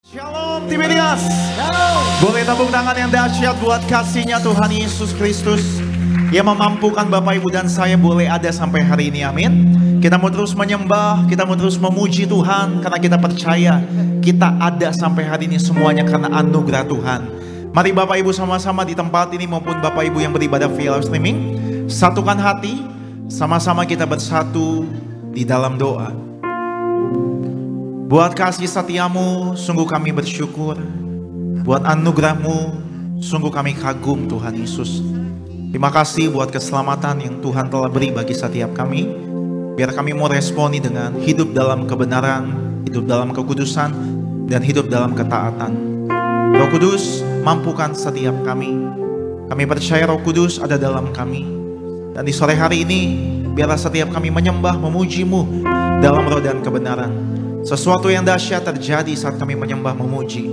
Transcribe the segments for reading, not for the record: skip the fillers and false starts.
Shalom Tiberias. Boleh tepuk tangan yang dahsyat buat kasihnya Tuhan Yesus Kristus yang memampukan Bapak Ibu dan saya boleh ada sampai hari ini, amin. Kita mau terus menyembah, kita mau terus memuji Tuhan karena kita percaya kita ada sampai hari ini semuanya karena anugerah Tuhan. Mari Bapak Ibu sama-sama di tempat ini maupun Bapak Ibu yang beribadah via live streaming, satukan hati, sama-sama kita bersatu di dalam doa. Buat kasih setiamu, sungguh kami bersyukur. Buat anugerahmu, sungguh kami kagum Tuhan Yesus. Terima kasih buat keselamatan yang Tuhan telah beri bagi setiap kami. Biar kami mau responi dengan hidup dalam kebenaran, hidup dalam kekudusan, dan hidup dalam ketaatan. Roh Kudus, mampukan setiap kami. Kami percaya Roh Kudus ada dalam kami. Dan di sore hari ini, biarlah setiap kami menyembah, memuji-Mu dalam roh dan kebenaran. Sesuatu yang dahsyat terjadi saat kami menyembah memuji.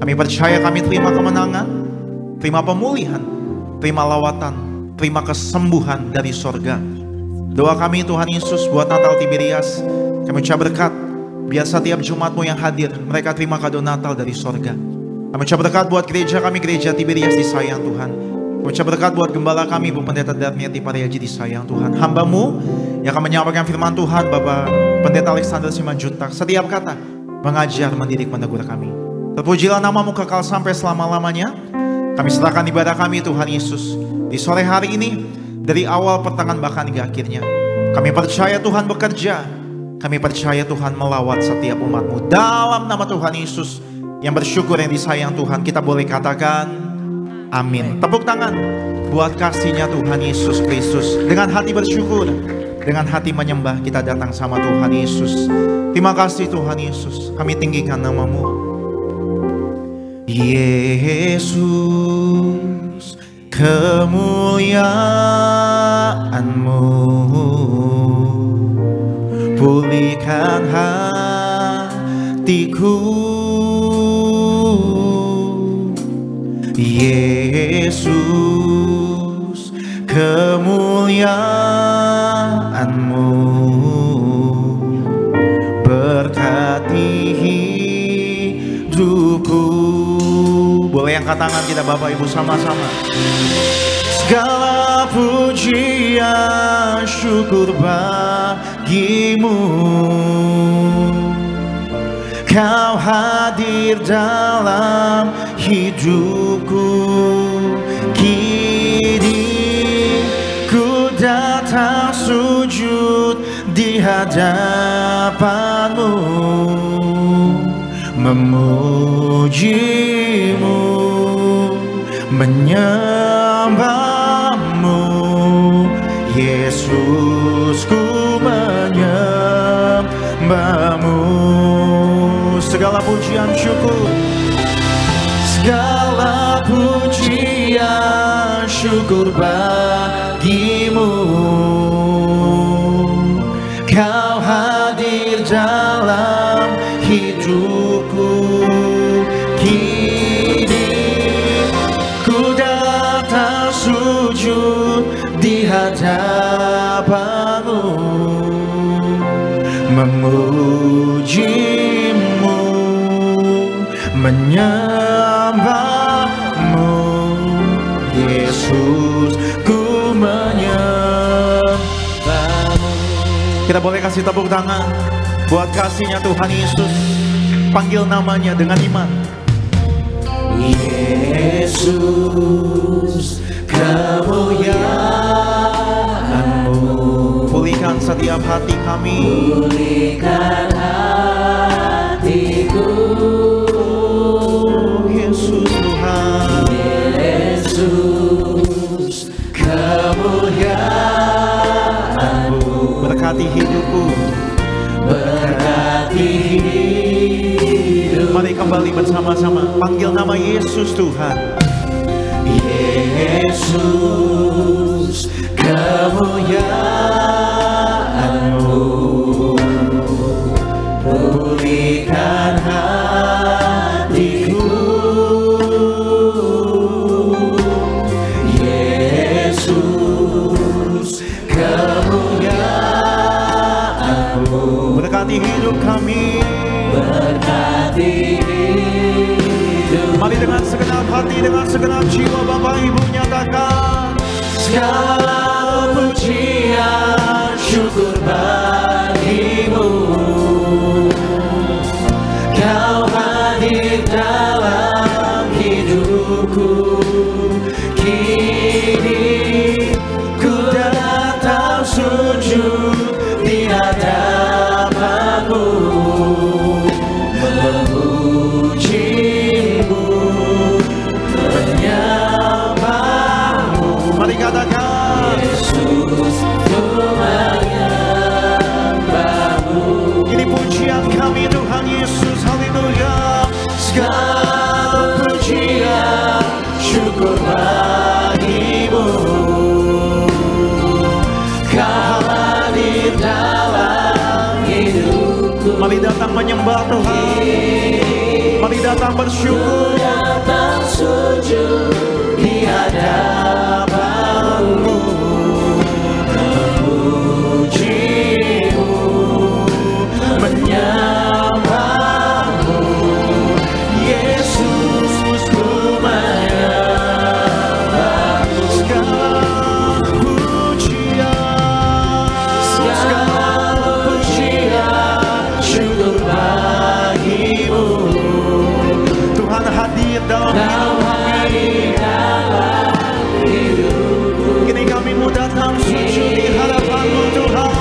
Kami percaya kami terima kemenangan, terima pemulihan, terima lawatan, terima kesembuhan dari sorga. Doa kami Tuhan Yesus buat Natal Tiberias, kami ucap berkat, biar setiap Jumatmu yang hadir, mereka terima kado Natal dari sorga. Kami ucap berkat buat gereja kami, gereja Tiberias disayang Tuhan. Kami ucap berkat buat gembala kami, Bu Pendeta Darmiati Pariaji disayang Tuhan. Hamba-Mu yang akan menyampaikan firman Tuhan, Bapak Pendeta Alexander Simanjuntak, setiap kata mengajar, mendidik, menegur kami. Terpujilah nama-Mu kekal sampai selama-lamanya. Kami serahkan ibadah kami Tuhan Yesus di sore hari ini, dari awal pertengahan bahkan hingga akhirnya. Kami percaya Tuhan bekerja, kami percaya Tuhan melawat setiap umat-Mu. Dalam nama Tuhan Yesus yang bersyukur, yang disayang Tuhan, kita boleh katakan amin. Tepuk tangan buat kasihnya Tuhan Yesus Kristus. Dengan hati bersyukur, dengan hati menyembah, kita datang sama Tuhan Yesus. Terima kasih Tuhan Yesus, kami tinggikan nama-Mu. Yesus, kemuliaan-Mu pulihkan hatiku. Yesus, kemuliaan-Mu berkati hidupku. Boleh angkat tangan kita Bapak Ibu sama-sama. Segala pujian syukur bagi-Mu, Kau hadir dalam hidupku. Kini ku datang sujud di hadapan-Mu, memuji-Mu, menyembah-Mu. Yesus, ku menyembah-Mu. Segala pujian syukur, segala pujian syukur bagi-Mu. Kau hadir dalam hidupku. Kini ku datang sujud di hadapan-Mu, memuji-Mu, menyembah-Mu. Yesus, ku menyembah-Mu. Kita boleh kasih tepuk tangan buat kasihnya Tuhan Yesus. Panggil namanya dengan iman. Yesus, kemuliaan-Mu pulihkan setiap hati kami. Pulihkan hatiku. Yesus Tuhan. Yesus, kemuliaan-Mu berkati hidupku. Berkati hidup. Mari kembali bersama-sama panggil nama Yesus Tuhan. Yesus, kemuliaan-Mu pulihkan hatiku. Yesus, kemuliaan-Mu berkati hidup kami. berkati hidup. Mari dengan segenap hati, dengan segenap jiwa Bapak Ibu nyatakan segala pujian syukur bagimu. Kau hadir dalam hidupku. Kini ku datang sujud di hadapanmu, memujimu, menyembahmu. Mari katakan Yesus, ku menyembahmu. ini pujian kami Tuhan Yesus, haleluya. Segala pujian syukur bagimu. Kau hadir dalam hidupku. Mari datang menyembah Tuhan, mari datang bersyukur, Datang sujud di hadapanmu, memujimu, menyembahmu. Yesus, ku menyembahmu. segala pujian, Segala pujian syukur bagimu. Tuhan hadir dalam Kau hidup kami. hadir dalam hidupku. Kini kami mau datang sujud di hadapan-Mu Tuhan.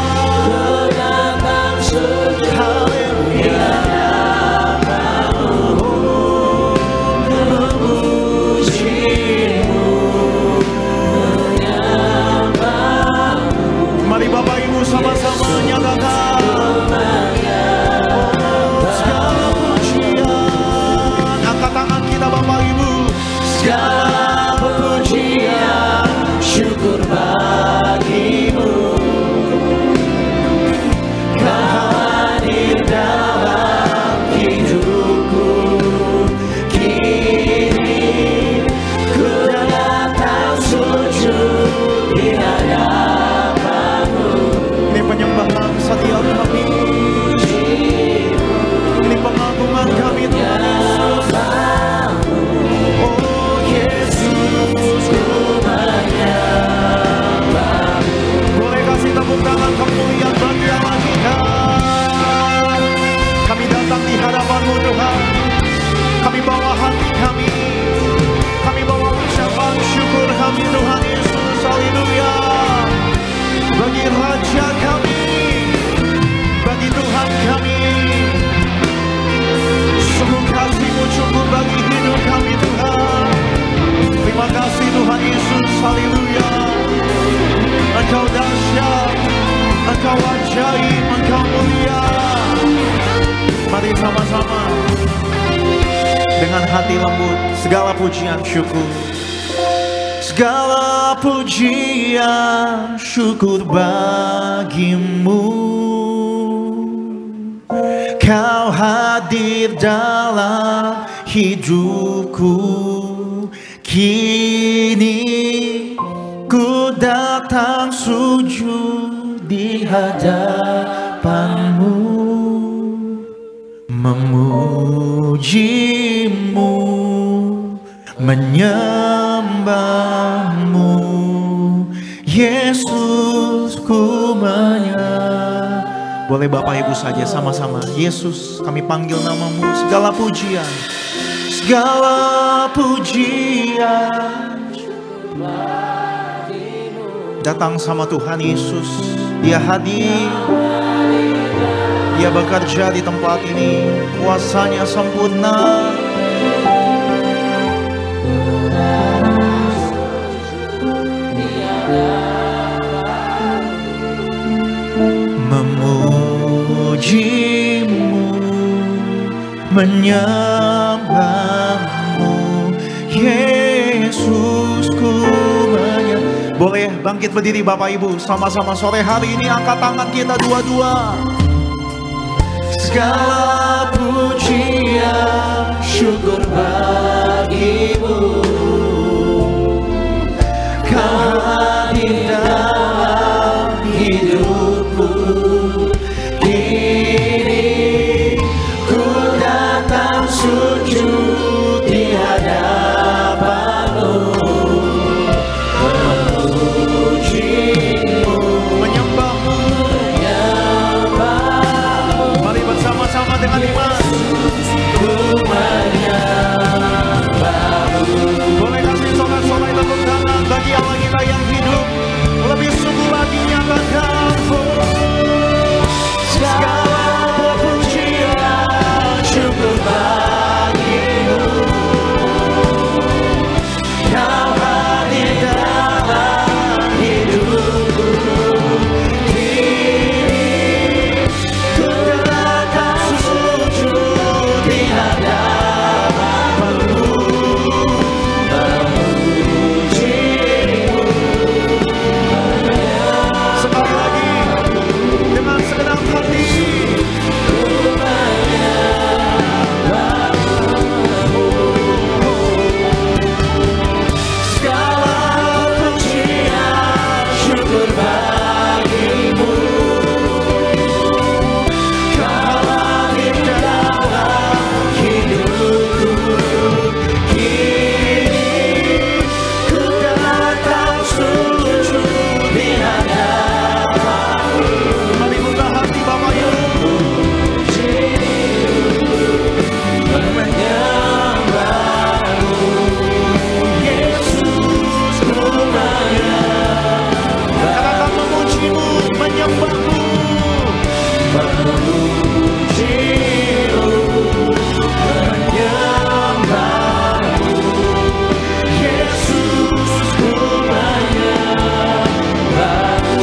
Ku datang sujud di hadapanmu, memujimu, menyembahmu. Mari Bapak Ibu sama-sama nyatakan segala pujian. Angkat tangan kita Bapak Ibu. Segala pujian syukur bagimu. Kau hadir dalam hidupku. Kini ku datang sujud di hadapanmu, Ini penyembahan setiap kami. Ini pengagungan kami Tuhan Yesus. Oh Yesus, boleh kasih tepuk tangan kemuliaan bagi Allah kita. Kami datang di hadapan-Mu Tuhan. Kami bawa hati kami. Kami bawa ucapan syukur kami Tuhan Yesus. Haleluya. Bagi Raja kami, bagi Tuhan kami. Sungguh kasih-Mu cukup bagi hidup kami Tuhan. Terima kasih Tuhan Yesus. Haleluya. Engkau dahsyat, Engkau ajaib, Engkau mulia. Mari sama-sama dengan hati lembut, segala pujian syukur. Segala pujian syukur bagimu. Kau hadir dalam hidupku. Kini ku datang sujud di hadapanmu, memujimu, menyembahmu. Yesus, ku menyembah. Boleh Bapak Ibu saja sama-sama. Yesus, kami panggil namamu. Segala pujian, segala pujian datang sama Tuhan Yesus. Dia hadir, Dia bekerja di tempat ini. Kuasanya sempurna. Memujimu, menyembahmu, Yesusku menyembah. Boleh bangkit berdiri Bapak Ibu, sama-sama sore hari ini angkat tangan kita dua-dua. Segala pujian syukur bagimu. Kau hadir dalam hidupku. Kini ku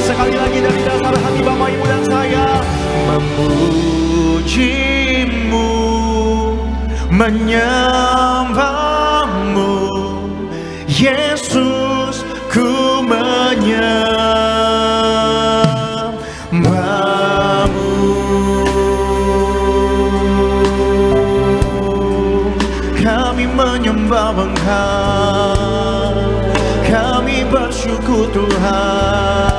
Sekali lagi dari dasar hati Bapak Ibu dan saya, memujimu, menyembahmu, Yesus, ku menyembahmu. Kami menyembah Engkau, kami bersyukur Tuhan.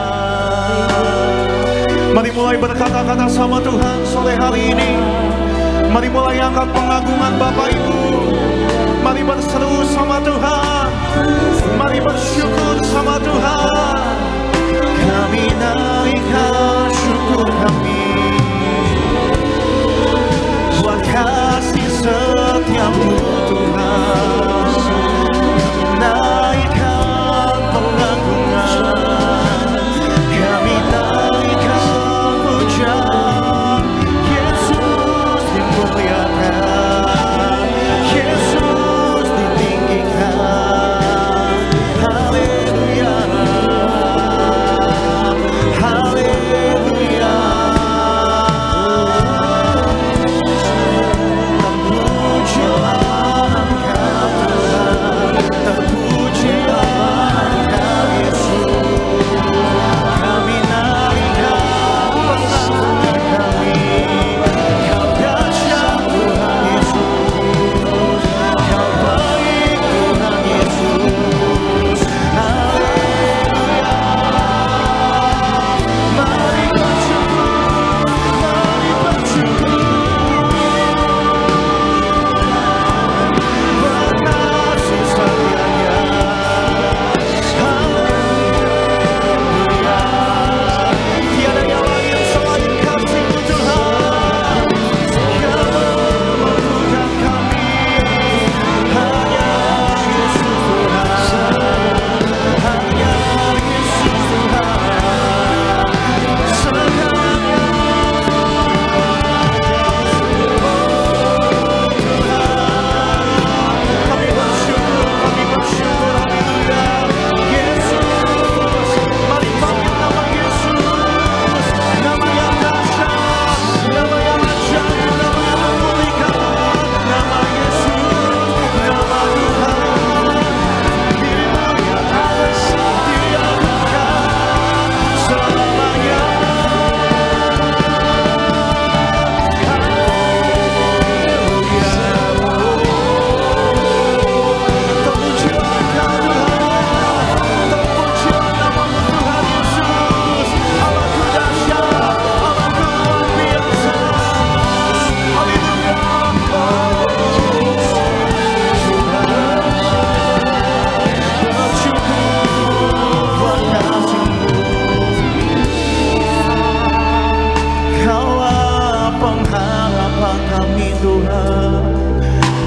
Mari mulai berkata-kata sama Tuhan sore hari ini. Mari mulai angkat pengagungan Bapak Ibu. Mari berseru sama Tuhan. Mari bersyukur sama Tuhan. Kami naikkan syukur kami buat kasih setiamu Tuhan. Naikkan pengagungan, kami naikkan pujian. Yesus dimuliakan, Yesus ditinggikan. Haleluya, haleluya.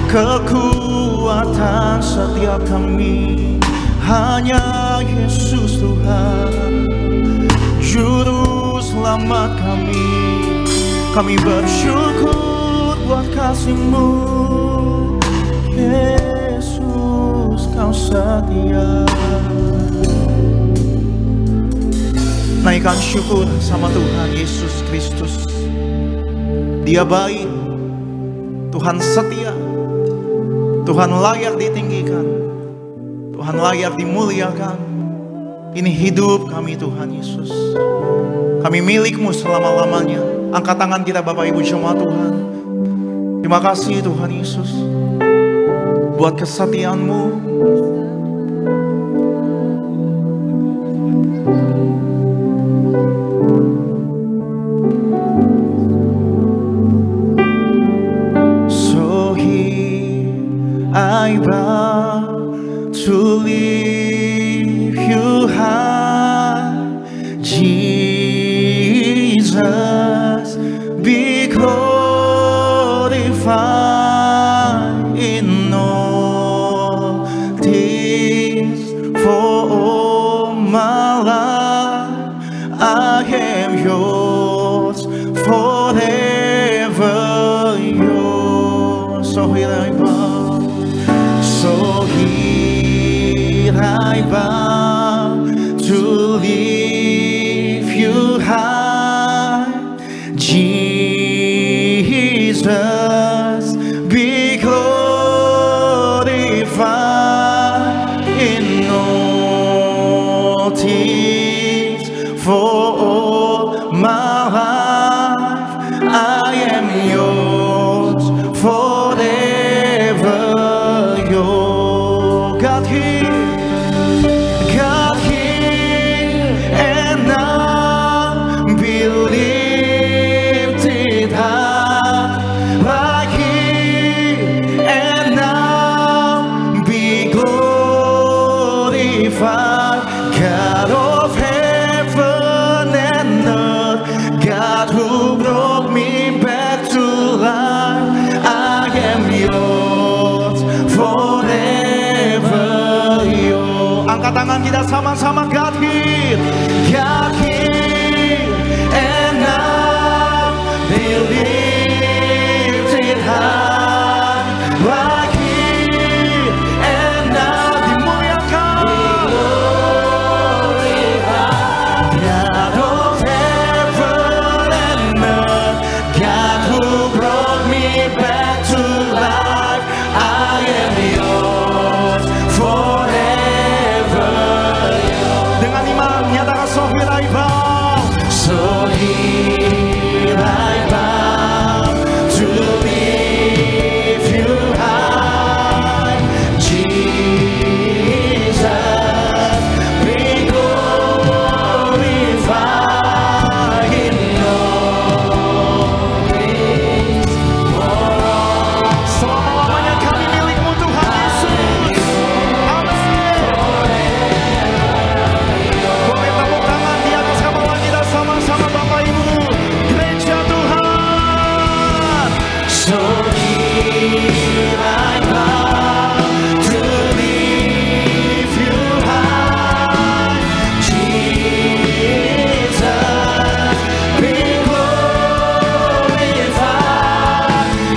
Kekuatan setiap kami hanya Yesus Tuhan, Juru Selamat kami. Kami bersyukur buat kasih-Mu, Yesus, Kau setia. Naikkan syukur sama Tuhan Yesus Kristus. Dia baik, Tuhan setia, Tuhan layak ditinggikan, Tuhan layak dimuliakan. Ini hidup kami Tuhan Yesus. Kami milik-Mu selama-lamanya. Angkat tangan kita Bapak Ibu jemaat Tuhan. Terima kasih Tuhan Yesus buat kesetiaan-Mu. So here I bow to lift You high, Jesus, be glorified in all forever yours. So here I bow, so here I bow to lift you high, Jesus, be glorified in all things. For all my life I am yours, forever yours. God here, and now be lifted high, like here and now be glorified. God of heaven and earth, God who brought me back to life, I am yours, forever yours. Angkat tangan kita sama-sama. God here, and now be lifted high, like here and now dimuliakan. God of heaven and earth, God who brought me back to life, I am yours, forever yours. Dengan iman nyatakan, so here I bow, so here I bow to lift you high, Jesus, be glorified in all things. Selama-lamanya kami milik-Mu Tuhan Yesus. Amin. Boleh tepuk tangan di atas kepala kita sama-sama Bapak Ibu, gereja Tuhan. So here I bow to lift you high, Jesus, be glorified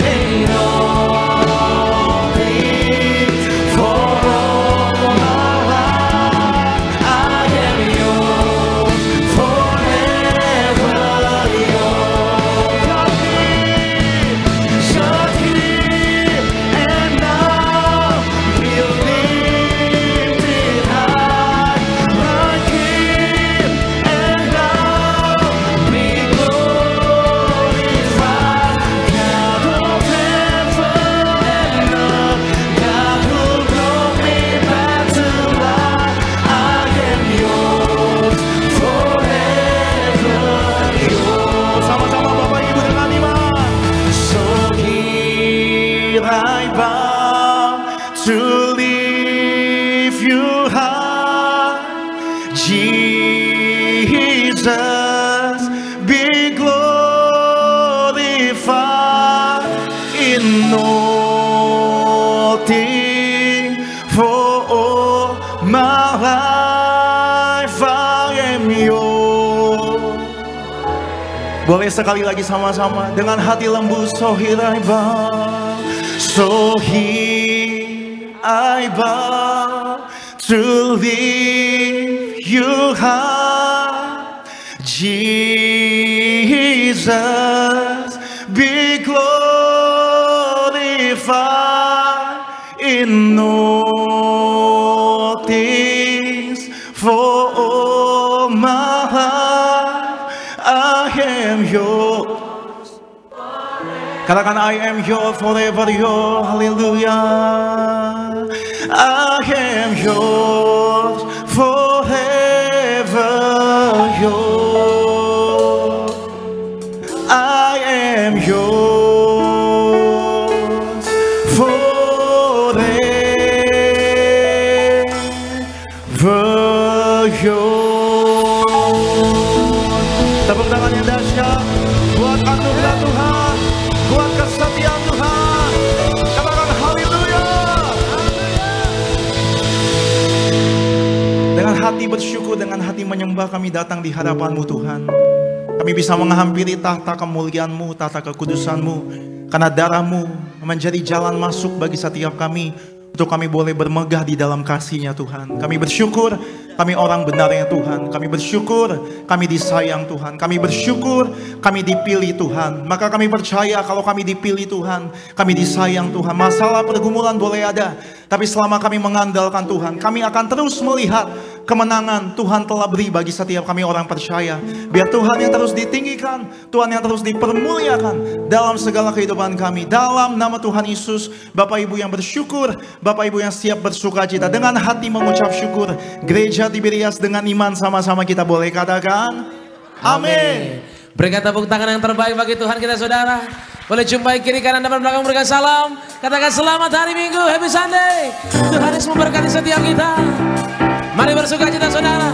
in all things. For all my life I am yours, forever yours. God here and now be lifted high, like here and now be glorified. God of heaven and earth, God who brought me back to life, I am yours, forever yours. Sama-sama Bapak Ibu dengan iman. So here I bow to lift you high, Jesus, be glorified in all things. For all my life I am yours. Boleh sekali lagi sama-sama dengan hati lembut. So here I bow, so here I bow to lift you high, Jesus, be glorified in all things. For all my life I am yours. Katakan, I am yours, forever yours. Hallelujah. I am yours, forever yours. I am yours, forever yours. Tepuk tangan yang dahsyat buat anugerah Tuhan, buat kesetiaan Tuhan. Katakan haleluya. Dengan hati bersyukur, dengan hati menyembah, kami datang di hadapan-Mu Tuhan. Kami bisa menghampiri tahta kemuliaan-Mu, tahta kekudusan-Mu. Karena darah-Mu menjadi jalan masuk bagi setiap kami, untuk kami boleh bermegah di dalam kasih-Nya Tuhan. Kami bersyukur kami orang benarnya Tuhan. Kami bersyukur kami disayang Tuhan. Kami bersyukur kami dipilih Tuhan. Maka kami percaya kalau kami dipilih Tuhan, kami disayang Tuhan. Masalah pergumulan boleh ada, tapi selama kami mengandalkan Tuhan, kami akan terus melihat kemenangan Tuhan telah beri bagi setiap kami orang percaya. Biar Tuhan yang terus ditinggikan, Tuhan yang terus dipermuliakan dalam segala kehidupan kami. Dalam nama Tuhan Yesus, Bapak Ibu yang bersyukur, Bapak Ibu yang siap bersukacita, dengan hati mengucap syukur, Gereja Tiberias dengan iman sama-sama kita boleh katakan amin. Berikan tepuk tangan yang terbaik bagi Tuhan kita saudara. Boleh jumpai kiri kanan depan belakang, berikan salam. Katakan selamat hari Minggu, happy Sunday. Tuhan Yesus memberkati setiap kita. Mari bersukacita saudara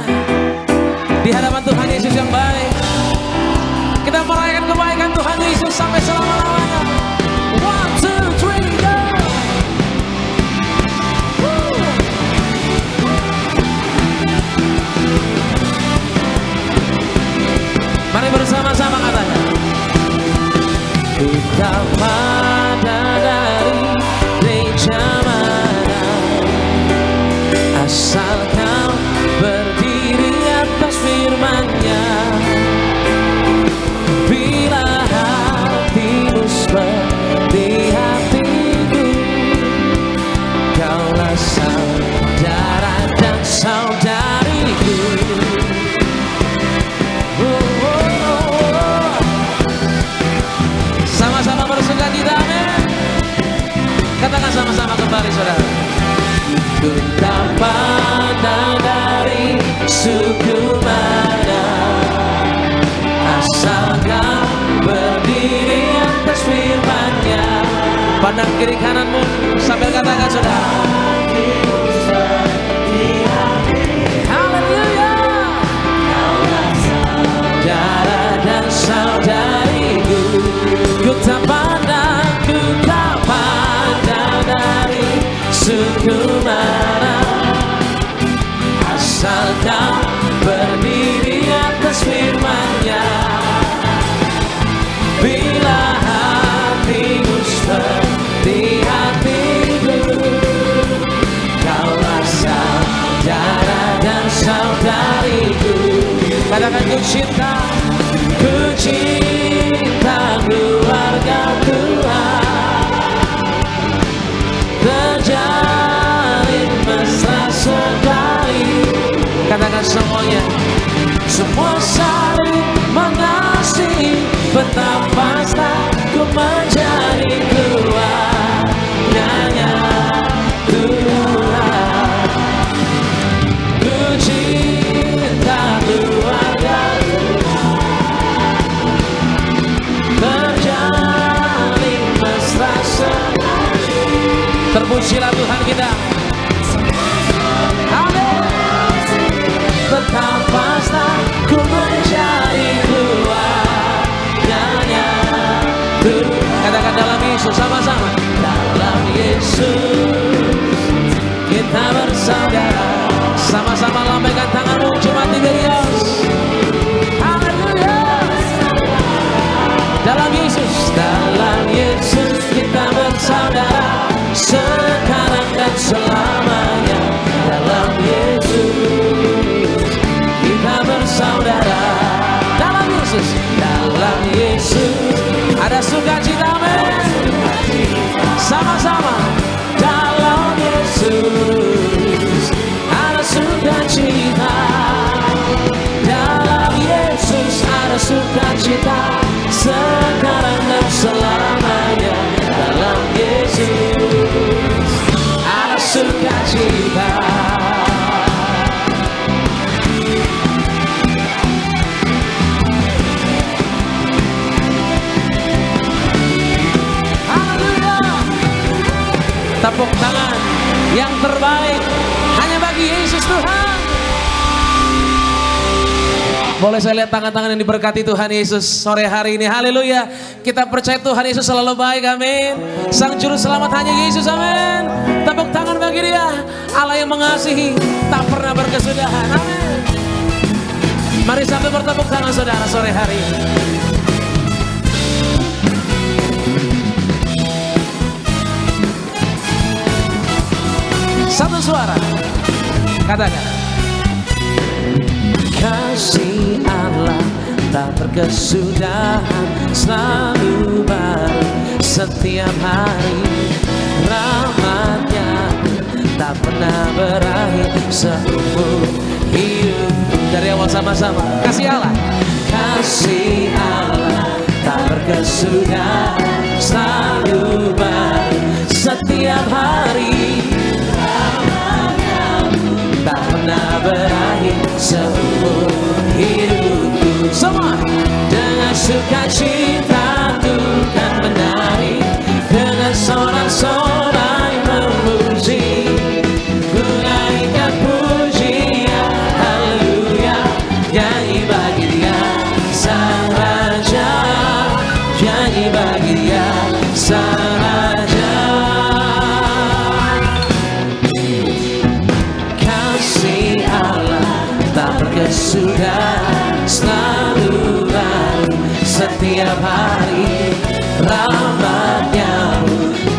di hadapan Tuhan Yesus yang baik. Kita merayakan kebaikan Tuhan Yesus sampai selama-lamanya. 1, 2, 3, go. Mari bersama-sama katanya. Kita pada dari gereja mana, asal kau berdiri atas firman-Nya. Bila hatimu seperti hatiku, kaulah saudara dan saudariku. Sama-sama bersukacita, amin. Katakan sama-sama kembali saudara. Ku tak pandang dari suku mana, asal kau berdiri atas firman-Nya. Pandang kiri kananmu sambil katakan saudara. Haleluya. Saudara dan saudariku, ku tak pandang dari suku mana, asal kau berdiri atas firman-Nya. Bila hatimu seperti hatiku, kaulah saudara dan saudariku. Katakan ku cinta keluarga Tuhan, terjalin mesra sekali. Katakan semuanya, semua saling mengasihi, betapa ku menjadi keluarganya Tuhan. Ku cinta keluarga terjalin mesra sekali. Terpujilah Tuhan kita. Amin. Betapa ku menjadi keluarganya Tuhan. Katakan dalam Yesus sama-sama. Dalam Yesus kita bersaudara. Sama-sama lambaikan tanganmu jemaat Tiberias. Haleluya. Dalam Yesus kita bersaudara, sekarang dan selamanya. Dalam Yesus kita bersaudara. Dalam Yesus ada sukacita, amin. Sama-sama. Dalam Yesus ada sukacita. Dalam Yesus ada sukacita, sekarang dan selamanya. Dalam Yesus ada sukacita. Haleluya. Tepuk tangan yang terbaik hanya bagi Yesus Tuhan. Boleh saya lihat tangan-tangan yang diberkati Tuhan Yesus sore hari ini. Haleluya. Kita percaya Tuhan Yesus selalu baik, amin. Sang Juru Selamat hanya Yesus, amin. Tepuk tangan bagi Dia, Allah yang mengasihi, tak pernah berkesudahan, amin. Mari sambil bertepuk tangan saudara sore hari ini. Satu suara, katakan. Kasih Allah tak berkesudahan, selalu baru setiap hari. Rahmatnya tak pernah berakhir seumur hidup. Dari awal sama-sama, kasih Allah. Kasih Allah tak berkesudahan, selalu baru setiap hari. Tak pernah berakhir seumur hidupku. Semua dengan sukacita Tuhan menari, dengan sorak-sorai memuji, ku naikkan pujian haleluya, nyanyi bagi Dia Sang Raja, nyanyi bagi Dia Sang Raja. Sudah selalu baru setiap hari. Rahmatnya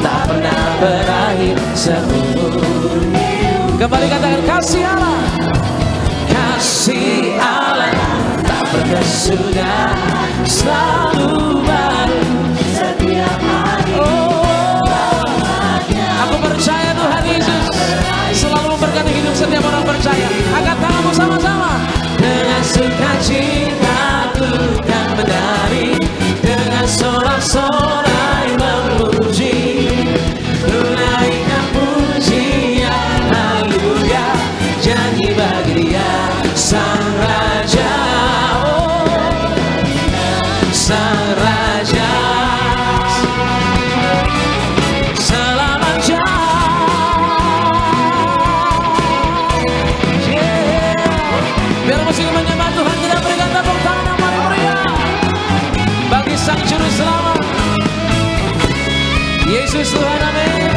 tak pernah berakhir seumur hidup. Kembali katakan kasih Allah. Kasih Allah tak berkesudahan, selalu baru setiap hari. Aku percaya Tuhan Yesus selalu memberkati hidup setiap orang percaya. Angkat tanganmu sama-sama. Dengan sukacita Tuhan menari, dengan sorak-sorai memuji, ku naikkan pujian haleluya, nyanyi bagi Dia Sang Raja, oh, Sang Raja. Selamat biar musik menyembah Tuhan, kita berikan tepuk tangan yang paling meriah bagi Sang Juru Selamat Yesus Tuhan, amin.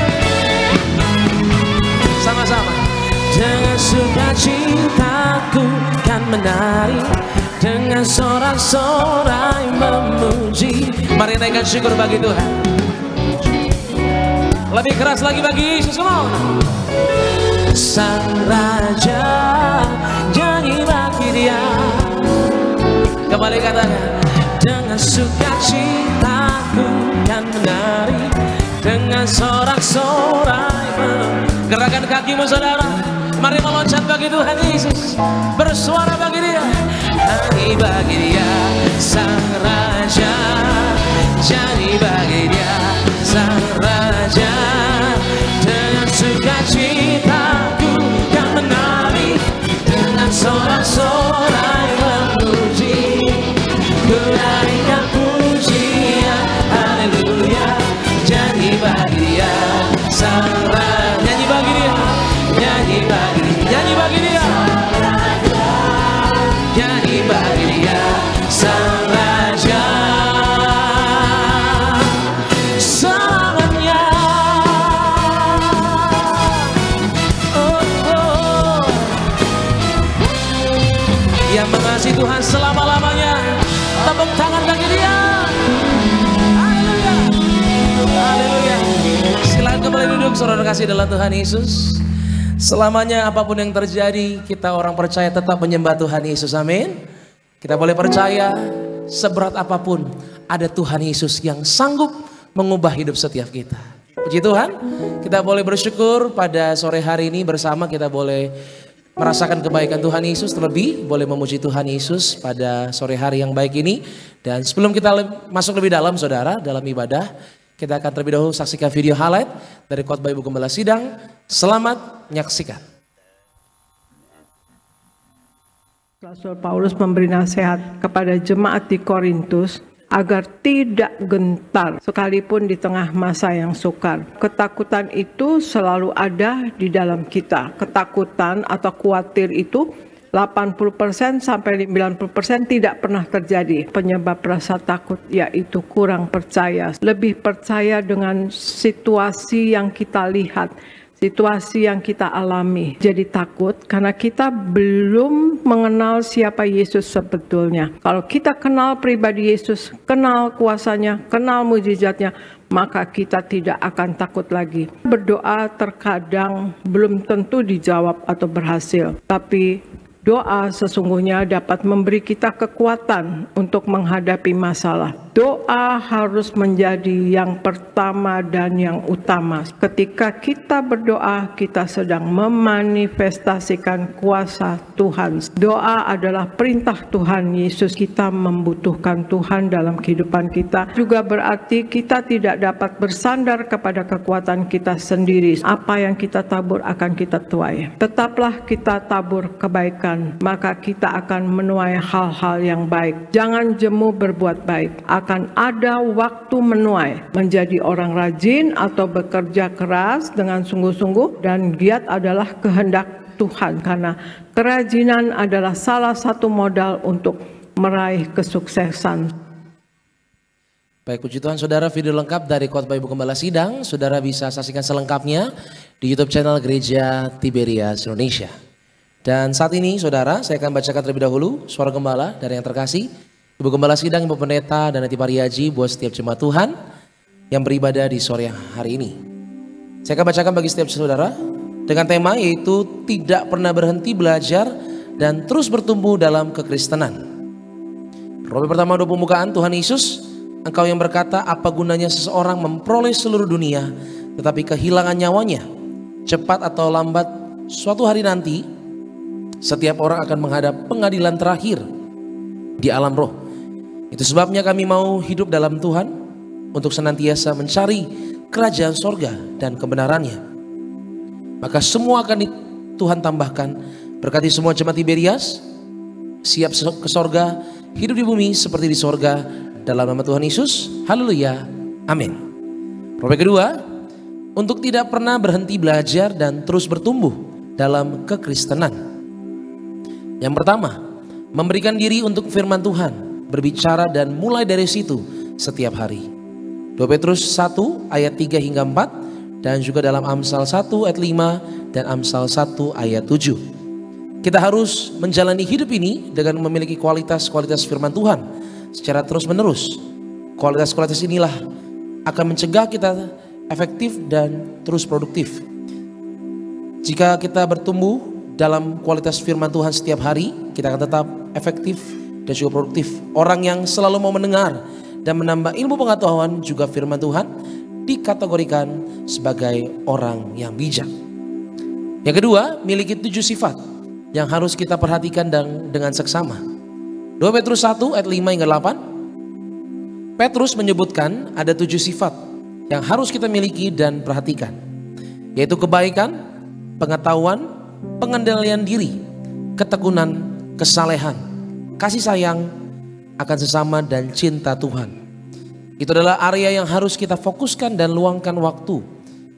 Sama-sama. Dengan sukacitaku kan menari, dengan sorak-sorai memuji. Mari naikkan syukur bagi Tuhan. Lebih keras lagi bagi Yesus, come on. Sang Raja, nyanyi bagi Dia. Kembali katakan. Dengan sukacitaku kan menari, dengan sorak-sorai. Gerakan kakimu saudara, mari meloncat bagi Tuhan Yesus, bersuara bagi Dia, nyanyi bagi Dia Sang Raja, nyanyi bagi Dia Sang Raja. Dengan sukacitaku kan menari, dengan sorak-sorai memuji, ku naikkan pujian haleluya, nyanyi bagi Dia Sang Raja, nyanyi bagi Dia, nyanyi bagi Dia, nyanyi bagi Dia, nyanyi bagi Dia Sang Raja. Selamanya, yang mengasihi Tuhan selama-lamanya, tepuk tangan bagi Dia. Haleluya, haleluya. Silakan kembali duduk saudara kasih dalam Tuhan Yesus. Selamanya apapun yang terjadi, kita orang percaya tetap menyembah Tuhan Yesus, amin. Kita boleh percaya seberat apapun ada Tuhan Yesus yang sanggup mengubah hidup setiap kita. Puji Tuhan, kita boleh bersyukur pada sore hari ini bersama, kita boleh merasakan kebaikan Tuhan Yesus, terlebih boleh memuji Tuhan Yesus pada sore hari yang baik ini. Dan sebelum kita masuk lebih dalam saudara, dalam ibadah, kita akan terlebih dahulu saksikan video highlight dari khotbah Ibu Gembala Sidang. Selamat menyaksikan. Rasul Paulus memberi nasihat kepada jemaat di Korintus agar tidak gentar sekalipun di tengah masa yang sukar. Ketakutan itu selalu ada di dalam kita. Ketakutan atau khawatir itu 80% sampai 90% tidak pernah terjadi. Penyebab rasa takut yaitu kurang percaya. Lebih percaya dengan situasi yang kita lihat. situasi yang kita alami. Jadi takut karena kita belum mengenal siapa Yesus sebetulnya. Kalau kita kenal pribadi Yesus, kenal kuasanya, kenal mujizatnya, maka kita tidak akan takut lagi. Berdoa terkadang belum tentu dijawab atau berhasil, tapi doa sesungguhnya dapat memberi kita kekuatan untuk menghadapi masalah. Doa harus menjadi yang pertama dan yang utama. Ketika kita berdoa, kita sedang memanifestasikan kuasa Tuhan. Doa adalah perintah Tuhan Yesus. Kita membutuhkan Tuhan dalam kehidupan kita. Juga berarti kita tidak dapat bersandar kepada kekuatan kita sendiri. Apa yang kita tabur akan kita tuai. Tetaplah kita tabur kebaikan, maka kita akan menuai hal-hal yang baik. Jangan jemu berbuat baik. Akan ada waktu menuai. Menjadi orang rajin atau bekerja keras dengan sungguh-sungguh dan giat adalah kehendak Tuhan. Karena kerajinan adalah salah satu modal untuk meraih kesuksesan. Baik, puji Tuhan saudara, video lengkap dari Khotbah Ibu Gembala Sidang saudara bisa saksikan selengkapnya di YouTube channel Gereja Tiberias Indonesia. Dan saat ini saudara, saya akan bacakan terlebih dahulu suara gembala dari yang terkasih Ibu Gembala Sidang, Ibu Pendeta, dan Nanti Pariaji buat setiap jemaat Tuhan yang beribadah di sore hari ini. Saya akan bacakan bagi setiap saudara dengan tema yaitu tidak pernah berhenti belajar dan terus bertumbuh dalam kekristenan. Romawi pertama 2 pembukaan. Tuhan Yesus, Engkau yang berkata, apa gunanya seseorang memperoleh seluruh dunia tetapi kehilangan nyawanya? Cepat atau lambat suatu hari nanti setiap orang akan menghadap pengadilan terakhir di alam roh. Itu sebabnya kami mau hidup dalam Tuhan untuk senantiasa mencari kerajaan sorga dan kebenarannya. Maka semua akan Tuhan tambahkan. Berkati semua jemaat Tiberias, siap ke sorga, hidup di bumi seperti di sorga, dalam nama Tuhan Yesus. Haleluya, amin. Romawi kedua, untuk tidak pernah berhenti belajar dan terus bertumbuh dalam kekristenan. Yang pertama, memberikan diri untuk firman Tuhan, berbicara dan mulai dari situ setiap hari. 2 Petrus 1 ayat 3 hingga 4 dan juga dalam Amsal 1 ayat 5 dan Amsal 1 ayat 7. Kita harus menjalani hidup ini dengan memiliki kualitas-kualitas firman Tuhan secara terus menerus. Kualitas-kualitas inilah akan mencegah kita efektif dan terus produktif. Jika kita bertumbuh dalam kualitas firman Tuhan setiap hari, kita akan tetap efektif dan juga produktif. Orang yang selalu mau mendengar dan menambah ilmu pengetahuan juga firman Tuhan dikategorikan sebagai orang yang bijak. Yang kedua, miliki 7 sifat yang harus kita perhatikan dengan seksama. 2 Petrus 1 ayat 5 hingga 8. Petrus menyebutkan ada 7 sifat yang harus kita miliki dan perhatikan, yaitu kebaikan, pengetahuan, pengendalian diri, ketekunan, kesalehan, kasih sayang akan sesama dan cinta Tuhan. Itu adalah area yang harus kita fokuskan dan luangkan waktu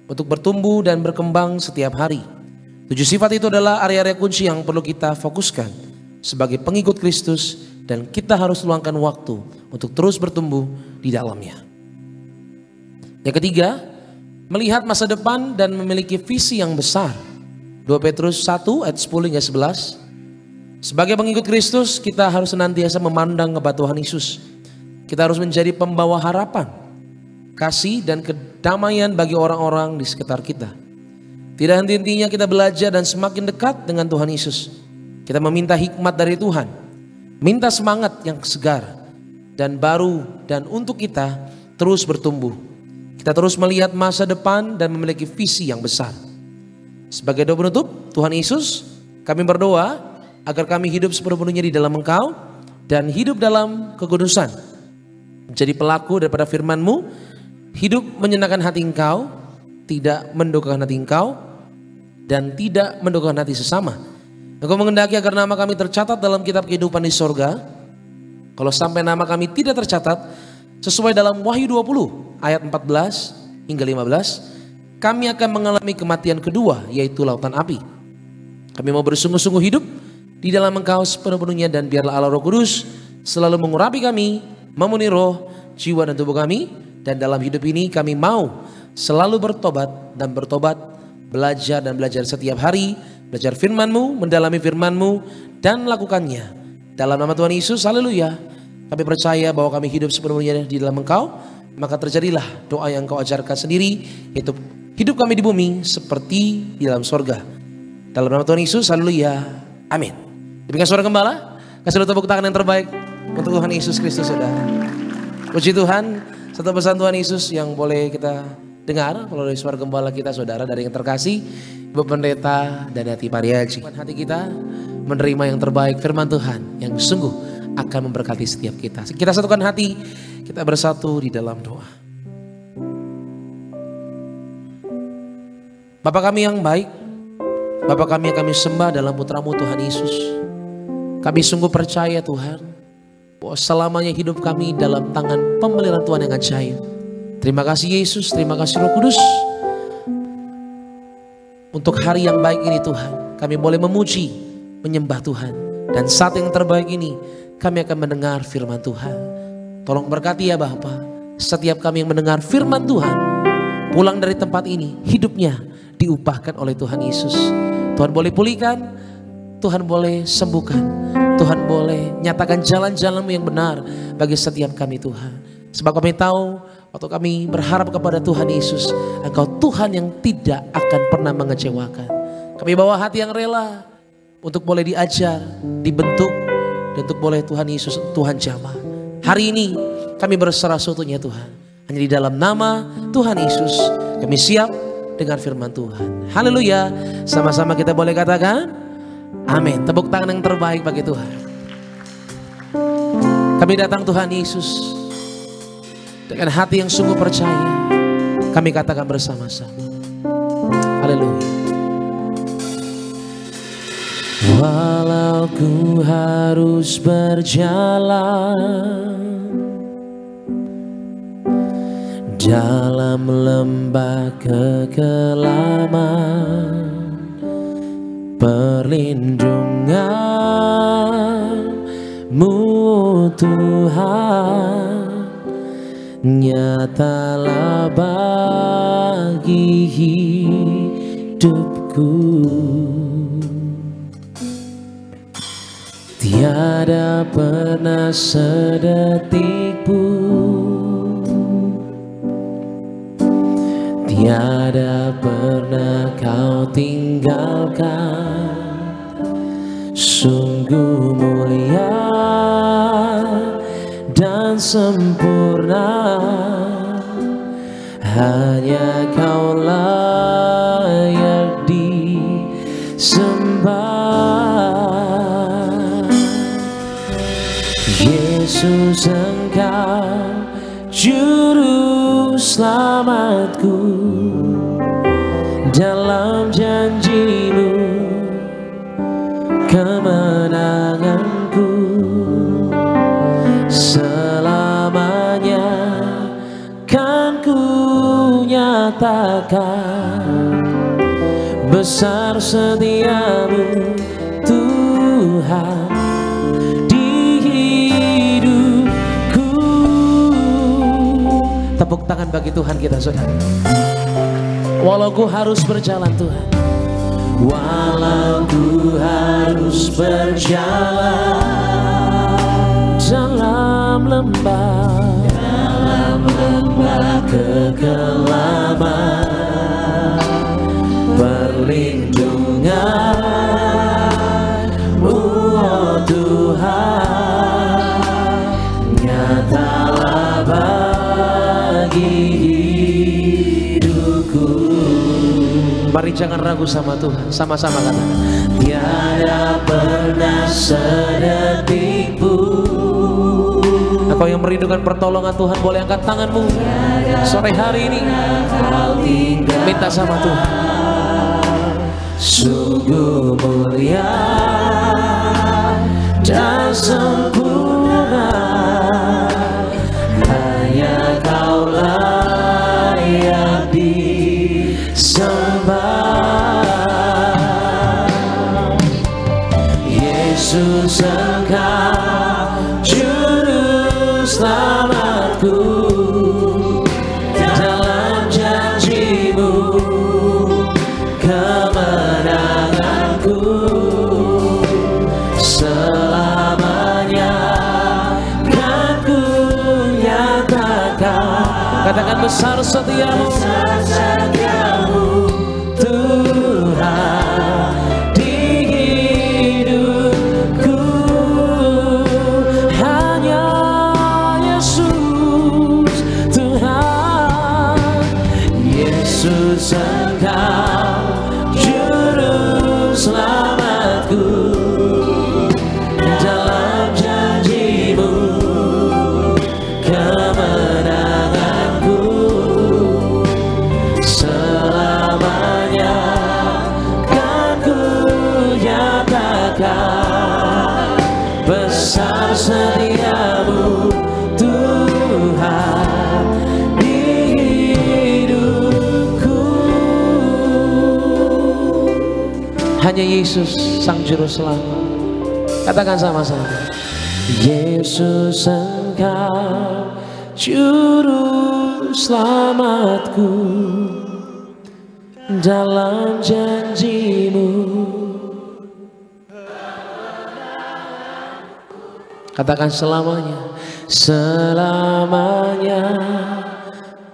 untuk bertumbuh dan berkembang setiap hari. 7 sifat itu adalah area-area kunci yang perlu kita fokuskan sebagai pengikut Kristus dan kita harus luangkan waktu untuk terus bertumbuh di dalamnya. Yang ketiga, melihat masa depan dan memiliki visi yang besar. 2 Petrus 1 ayat 10 hingga 11. Sebagai pengikut Kristus, kita harus senantiasa memandang kepada Tuhan Yesus. Kita harus menjadi pembawa harapan, kasih dan kedamaian bagi orang-orang di sekitar kita. Tidak henti-hentinya kita belajar dan semakin dekat dengan Tuhan Yesus. Kita meminta hikmat dari Tuhan, minta semangat yang segar dan baru, dan untuk kita terus bertumbuh. Kita terus melihat masa depan dan memiliki visi yang besar. Sebagai doa penutup, Tuhan Yesus, kami berdoa agar kami hidup sepenuhnya di dalam Engkau dan hidup dalam kekudusan. Menjadi pelaku daripada firman-Mu, hidup menyenangkan hati Engkau, tidak mendukakan hati Engkau, dan tidak mendukakan hati sesama. Engkau mengendaki agar nama kami tercatat dalam kitab kehidupan di sorga. Kalau sampai nama kami tidak tercatat, sesuai dalam Wahyu 20 ayat 14 hingga 15, kami akan mengalami kematian kedua, yaitu lautan api. Kami mau bersungguh-sungguh hidup di dalam Engkau sepenuh-penuhnya, dan biarlah Allah Roh Kudus selalu mengurapi kami, memurni roh, jiwa dan tubuh kami. Dan dalam hidup ini kami mau selalu bertobat dan bertobat belajar dan belajar setiap hari, belajar firman-Mu, mendalami firman-Mu, dan lakukannya. Dalam nama Tuhan Yesus, haleluya. Kami percaya bahwa kami hidup sepenuhnya di dalam Engkau, maka terjadilah doa yang Engkau ajarkan sendiri, yaitu hidup kami di bumi seperti di dalam sorga. Dalam nama Tuhan Yesus, haleluya, amin. Demikian suara gembala, kasih tepuk tangan yang terbaik untuk Tuhan Yesus Kristus, saudara. Puji Tuhan, satu pesan Tuhan Yesus yang boleh kita dengar melalui suara gembala kita, saudara, dari yang terkasih Ibu Pendeta Danati Pariaji. Hati kita menerima yang terbaik firman Tuhan yang sungguh akan memberkati setiap kita. Kita satukan hati, kita bersatu di dalam doa. Bapa kami yang baik, Bapa kami yang kami sembah dalam putra-Mu Tuhan Yesus, kami sungguh percaya Tuhan bahwa selamanya hidup kami dalam tangan pemeliharaan Tuhan yang ajaib. Terima kasih Yesus, terima kasih Roh Kudus. Untuk hari yang baik ini Tuhan, kami boleh memuji, menyembah Tuhan. Dan saat yang terbaik ini, kami akan mendengar firman Tuhan. Tolong berkati ya Bapa, setiap kami yang mendengar firman Tuhan, pulang dari tempat ini, hidupnya diubahkan oleh Tuhan Yesus. Tuhan boleh pulihkan, Tuhan boleh sembuhkan, Tuhan boleh nyatakan jalan-jalan-Mu yang benar bagi setiap kami Tuhan. Sebab kami tahu waktu kami berharap kepada Tuhan Yesus, Engkau Tuhan yang tidak akan pernah mengecewakan. Kami bawa hati yang rela untuk boleh diajar, dibentuk, dan untuk boleh Tuhan Yesus, Tuhan jamah. Hari ini kami berserah seutuhnya Tuhan. Hanya di dalam nama Tuhan Yesus kami siap dengan firman Tuhan. Haleluya. Sama-sama kita boleh katakan amin. Tepuk tangan yang terbaik bagi Tuhan. Kami datang Tuhan Yesus dengan hati yang sungguh percaya. Kami katakan bersama-sama. Haleluya. Walau ku harus berjalan dalam lembah kekelaman, perlindungan-Mu Tuhan nyatalah bagi hidupku. Tiada pernah sedetik pun, tiada pernah Kau tinggalkan. Sungguh mulia dan sempurna, hanya Kau layak disembah. Yesus, Engkau juru selamatku, dalam janji-Mu kemenanganku. Selamanya kan ku nyatakan besar setia-Mu Tuhan di hidupku. Tepuk tangan bagi Tuhan kita, saudara. Walau ku harus berjalan Tuhan, walau ku harus berjalan dalam lembah kekelaman, perlindungan-Mu oh Tuhan nyatalah bagi hidupku. Mari jangan ragu sama Tuhan, sama-sama katakan. Tiada pernah sedetik pun. Engkau yang merindukan pertolongan Tuhan, boleh angkat tanganmu sore hari ini, minta sama Tuhan. Sungguh mulia dan sempurna, hanya Kau layak disembah. Yesus, Engkau juru selamatku, dalam janji-Mu Katakan besar setiamu, Tuhan di hidupku. Hanya Yesus Tuhan, Yesus Engkau juru selamatku. Dalam janji-Mu kemenanganku selamanya kan ku nyatakan. Besar setiamu Tuhan di hidupku. Hanya Yesus Sang Juru Selamat. Katakan sama-sama, Yesus Engkau juru selamatku. Dalam janji-Mu. Katakan selamanya, selamanya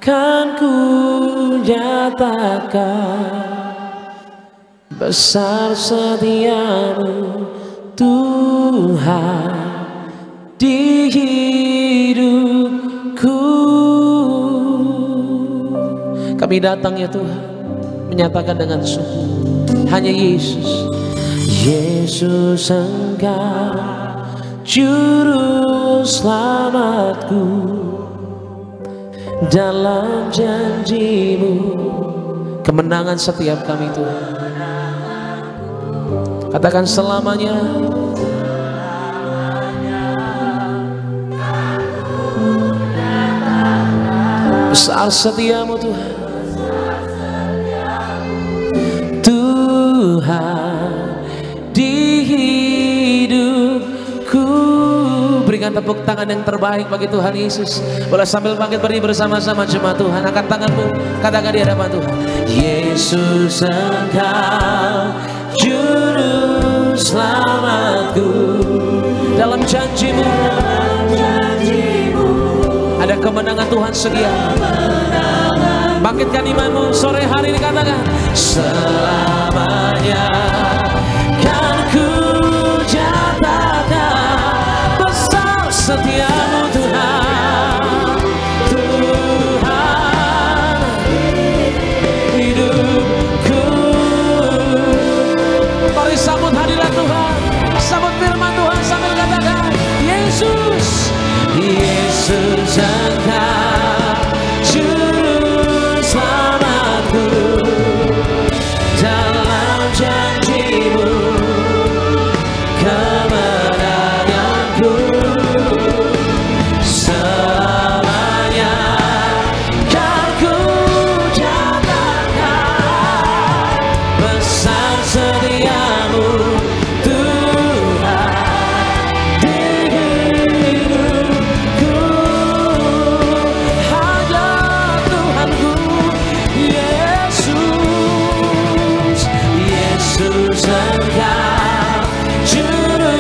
kan ku nyatakan. Besar setiamu Tuhan di hidupku. Kami datang ya Tuhan, menyatakan dengan sungguh, hanya Yesus, Yesus Engkau juru selamatku. Dalam janji-Mu kemenangan setiap kami Tuhan. Katakan selamanya. Besar setiamu Tuhan, Tuhan di hidupku. Berikan tepuk tangan yang terbaik bagi Tuhan Yesus. Boleh sambil bangkit berdiri bersama-sama jemaat Tuhan. Angkat tanganmu, katakan di hadapan Tuhan, Yesus Engkau juru selamatku. Dalam janji-Mu ada kemenangan Tuhan sedia. Bangkitkan imanmu sore hari ini, katakan selamanya kan ku nyatakan. Besar setiamu Tuhan, Tuhan hidupku. Mari sambut hadirat Tuhan, sambut firman Tuhan sambil katakan Yesus, Yesus Engkau juru selamatku. Dalam janji-Mu kemenanganku selamanya kan ku nyatakan. Besar setiamu Tuhan di hidupku. Hanya Tuhanku Yesus, Yesus Engkau juru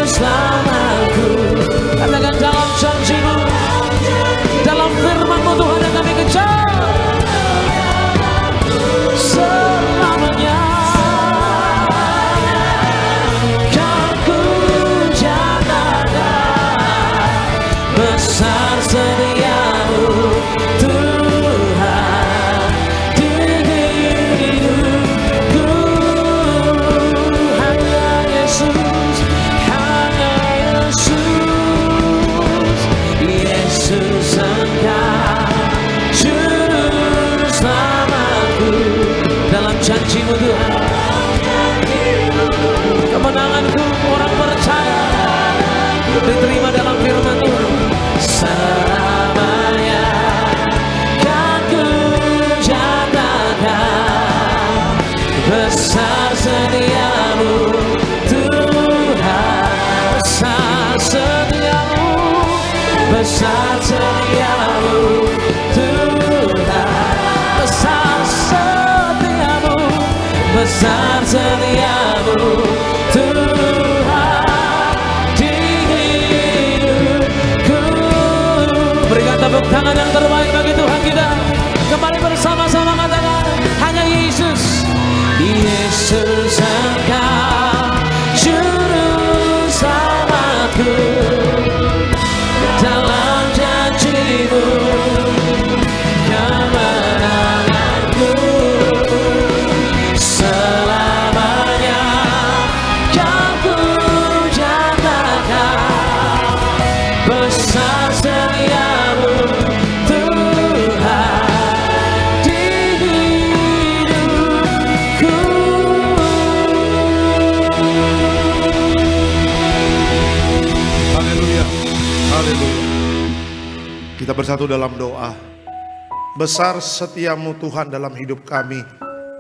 selamatku. Katakan dalam janji-Mu, dalam firman-Mu Tuhan yang kami kejar. Selamanya kan ku nyatakan. Besar setiamu Tuhan di hidupku. Hanya Yesus, hanya Yesus, Yesus Engkau juru selamatku. Dalam janji-Mu Tuhan, kemenanganku orang percaya diterima dalam firman Tuhan. Selamanya kan ku nyatakan. Besar setiamu Tuhan, besar setiamu, besar setiamu Tuhan, besar setiamu, besar setiamu Tuhan di hidupku. Berikan tepuk tangan yang terbaik bagi Tuhan. Kita bersatu dalam doa. Besar setiamu Tuhan dalam hidup kami.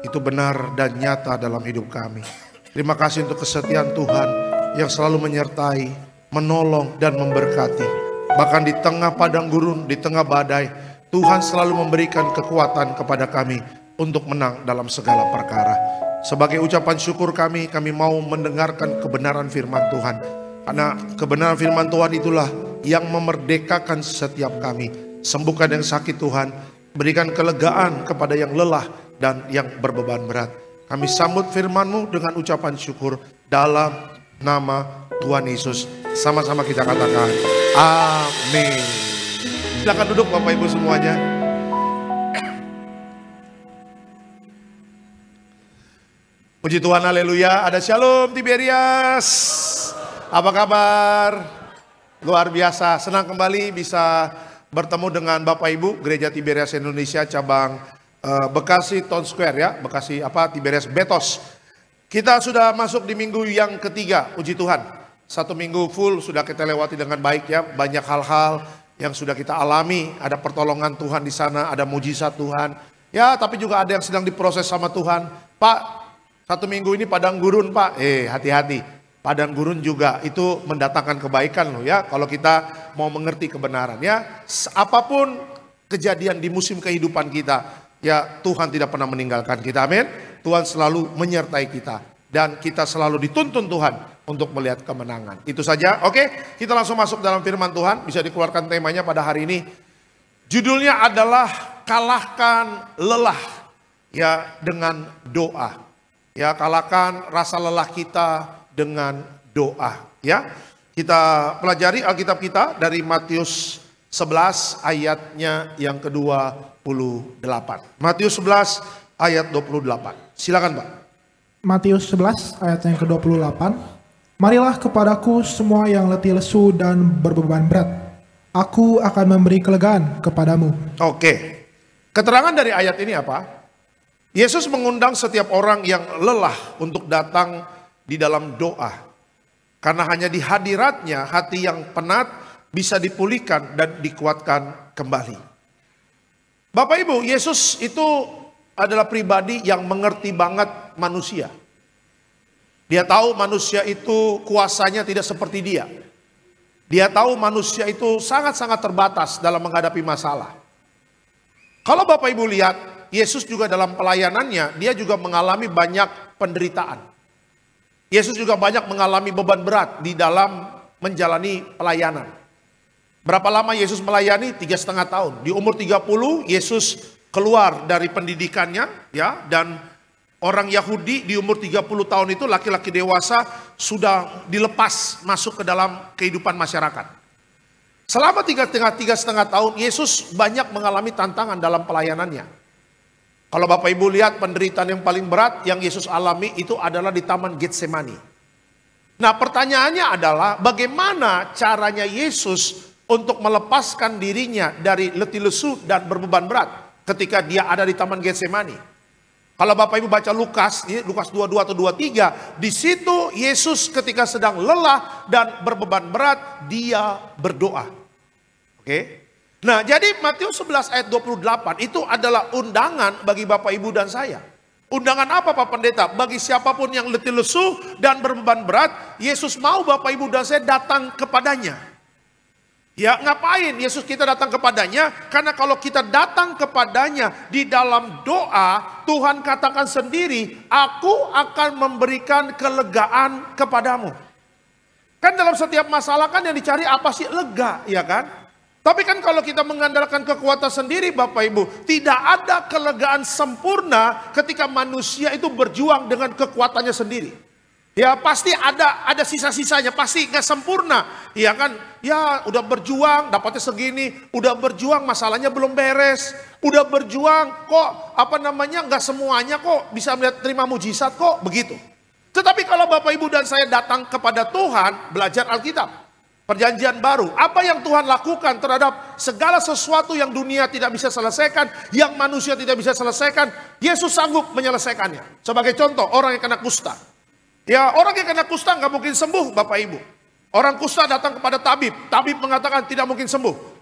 Itu benar dan nyata dalam hidup kami. Terima kasih untuk kesetiaan Tuhan yang selalu menyertai, menolong dan memberkati. Bahkan di tengah padang gurun, di tengah badai, Tuhan selalu memberikan kekuatan kepada kami untuk menang dalam segala perkara. Sebagai ucapan syukur kami mau mendengarkan kebenaran firman Tuhan. Karena kebenaran firman Tuhan itulah yang memerdekakan setiap kami. Sembuhkan yang sakit Tuhan, berikan kelegaan kepada yang lelah dan yang berbeban berat. Kami sambut firman-Mu dengan ucapan syukur dalam nama Tuhan Yesus. Sama-sama kita katakan amin. Silakan duduk Bapak Ibu semuanya. Puji Tuhan, haleluya. Ada Shalom Tiberias. Apa kabar? Luar biasa, senang kembali bisa bertemu dengan Bapak Ibu Gereja Tiberias Indonesia cabang Bekasi Town Square ya, Bekasi Tiberias Betos. Kita sudah masuk di minggu yang ketiga, puji Tuhan. 1 minggu full sudah kita lewati dengan baik ya, banyak hal-hal yang sudah kita alami, ada pertolongan Tuhan di sana, ada mujizat Tuhan. Ya, tapi juga ada yang sedang diproses sama Tuhan. Pak, 1 minggu ini padang gurun Pak, hati-hati. Padang gurun juga itu mendatangkan kebaikan loh ya, kalau kita mau mengerti kebenaran ya. Apapun kejadian di musim kehidupan kita, ya Tuhan tidak pernah meninggalkan kita, amin. Tuhan selalu menyertai kita dan kita selalu dituntun Tuhan untuk melihat kemenangan. Itu saja, oke. Kita langsung masuk dalam firman Tuhan, bisa dikeluarkan temanya pada hari ini. Judulnya adalah kalahkan lelah ya dengan doa. Ya, kalahkan rasa lelah kita dengan doa ya. Kita pelajari Alkitab kita dari Matius 11 ayatnya yang ke-28. Matius 11 ayat 28. Silakan Pak. Matius 11 ayat yang ke-28. Marilah kepadaku semua yang letih lesu dan berbeban berat. Aku akan memberi kelegaan kepadamu. Oke. Keterangan dari ayat ini apa? Yesus mengundang setiap orang yang lelah untuk datang di dalam doa. Karena hanya di hadiratnya hati yang penat bisa dipulihkan dan dikuatkan kembali. Bapak Ibu, Yesus itu adalah pribadi yang mengerti banget manusia. Dia tahu manusia itu kuasanya tidak seperti dia. Dia tahu manusia itu sangat-sangat terbatas dalam menghadapi masalah. Kalau Bapak Ibu lihat, Yesus juga dalam pelayanannya, dia juga mengalami banyak penderitaan. Yesus juga banyak mengalami beban berat di dalam menjalani pelayanan. Berapa lama Yesus melayani? 3,5 tahun. Di umur 30 Yesus keluar dari pendidikannya ya, dan orang Yahudi di umur 30 tahun itu laki-laki dewasa sudah dilepas masuk ke dalam kehidupan masyarakat. Selama 3,5 tahun Yesus banyak mengalami tantangan dalam pelayanannya. Kalau Bapak Ibu lihat penderitaan yang paling berat yang Yesus alami itu adalah di Taman Getsemani. Nah, pertanyaannya adalah bagaimana caranya Yesus untuk melepaskan dirinya dari letih lesu dan berbeban berat ketika dia ada di Taman Getsemani. Kalau Bapak Ibu baca Lukas 22 atau 23, di situ Yesus ketika sedang lelah dan berbeban berat, dia berdoa. Oke. Nah, jadi Matius 11 ayat 28 itu adalah undangan bagi Bapak Ibu dan saya. Undangan apa Pak Pendeta? Bagi siapapun yang letih lesu dan berbeban berat, Yesus mau Bapak Ibu dan saya datang kepadanya. Ya, ngapain Yesus kita datang kepadanya? Karena kalau kita datang kepadanya di dalam doa, Tuhan katakan sendiri, aku akan memberikan kelegaan kepadamu. Kan dalam setiap masalah kan yang dicari apa sih? Lega, ya kan? Tapi kan kalau kita mengandalkan kekuatan sendiri Bapak Ibu, tidak ada kelegaan sempurna ketika manusia itu berjuang dengan kekuatannya sendiri. Ya pasti ada sisa-sisanya, pasti nggak sempurna. Ya kan, ya udah berjuang dapatnya segini, udah berjuang masalahnya belum beres, udah berjuang kok nggak semuanya kok bisa melihat terima mujizat kok begitu. Tetapi kalau Bapak Ibu dan saya datang kepada Tuhan, belajar Alkitab. Perjanjian baru, apa yang Tuhan lakukan terhadap segala sesuatu yang dunia tidak bisa selesaikan, yang manusia tidak bisa selesaikan, Yesus sanggup menyelesaikannya. Sebagai contoh, orang yang kena kusta. Ya, orang yang kena kusta nggak mungkin sembuh Bapak Ibu. Orang kusta datang kepada tabib, tabib mengatakan tidak mungkin sembuh.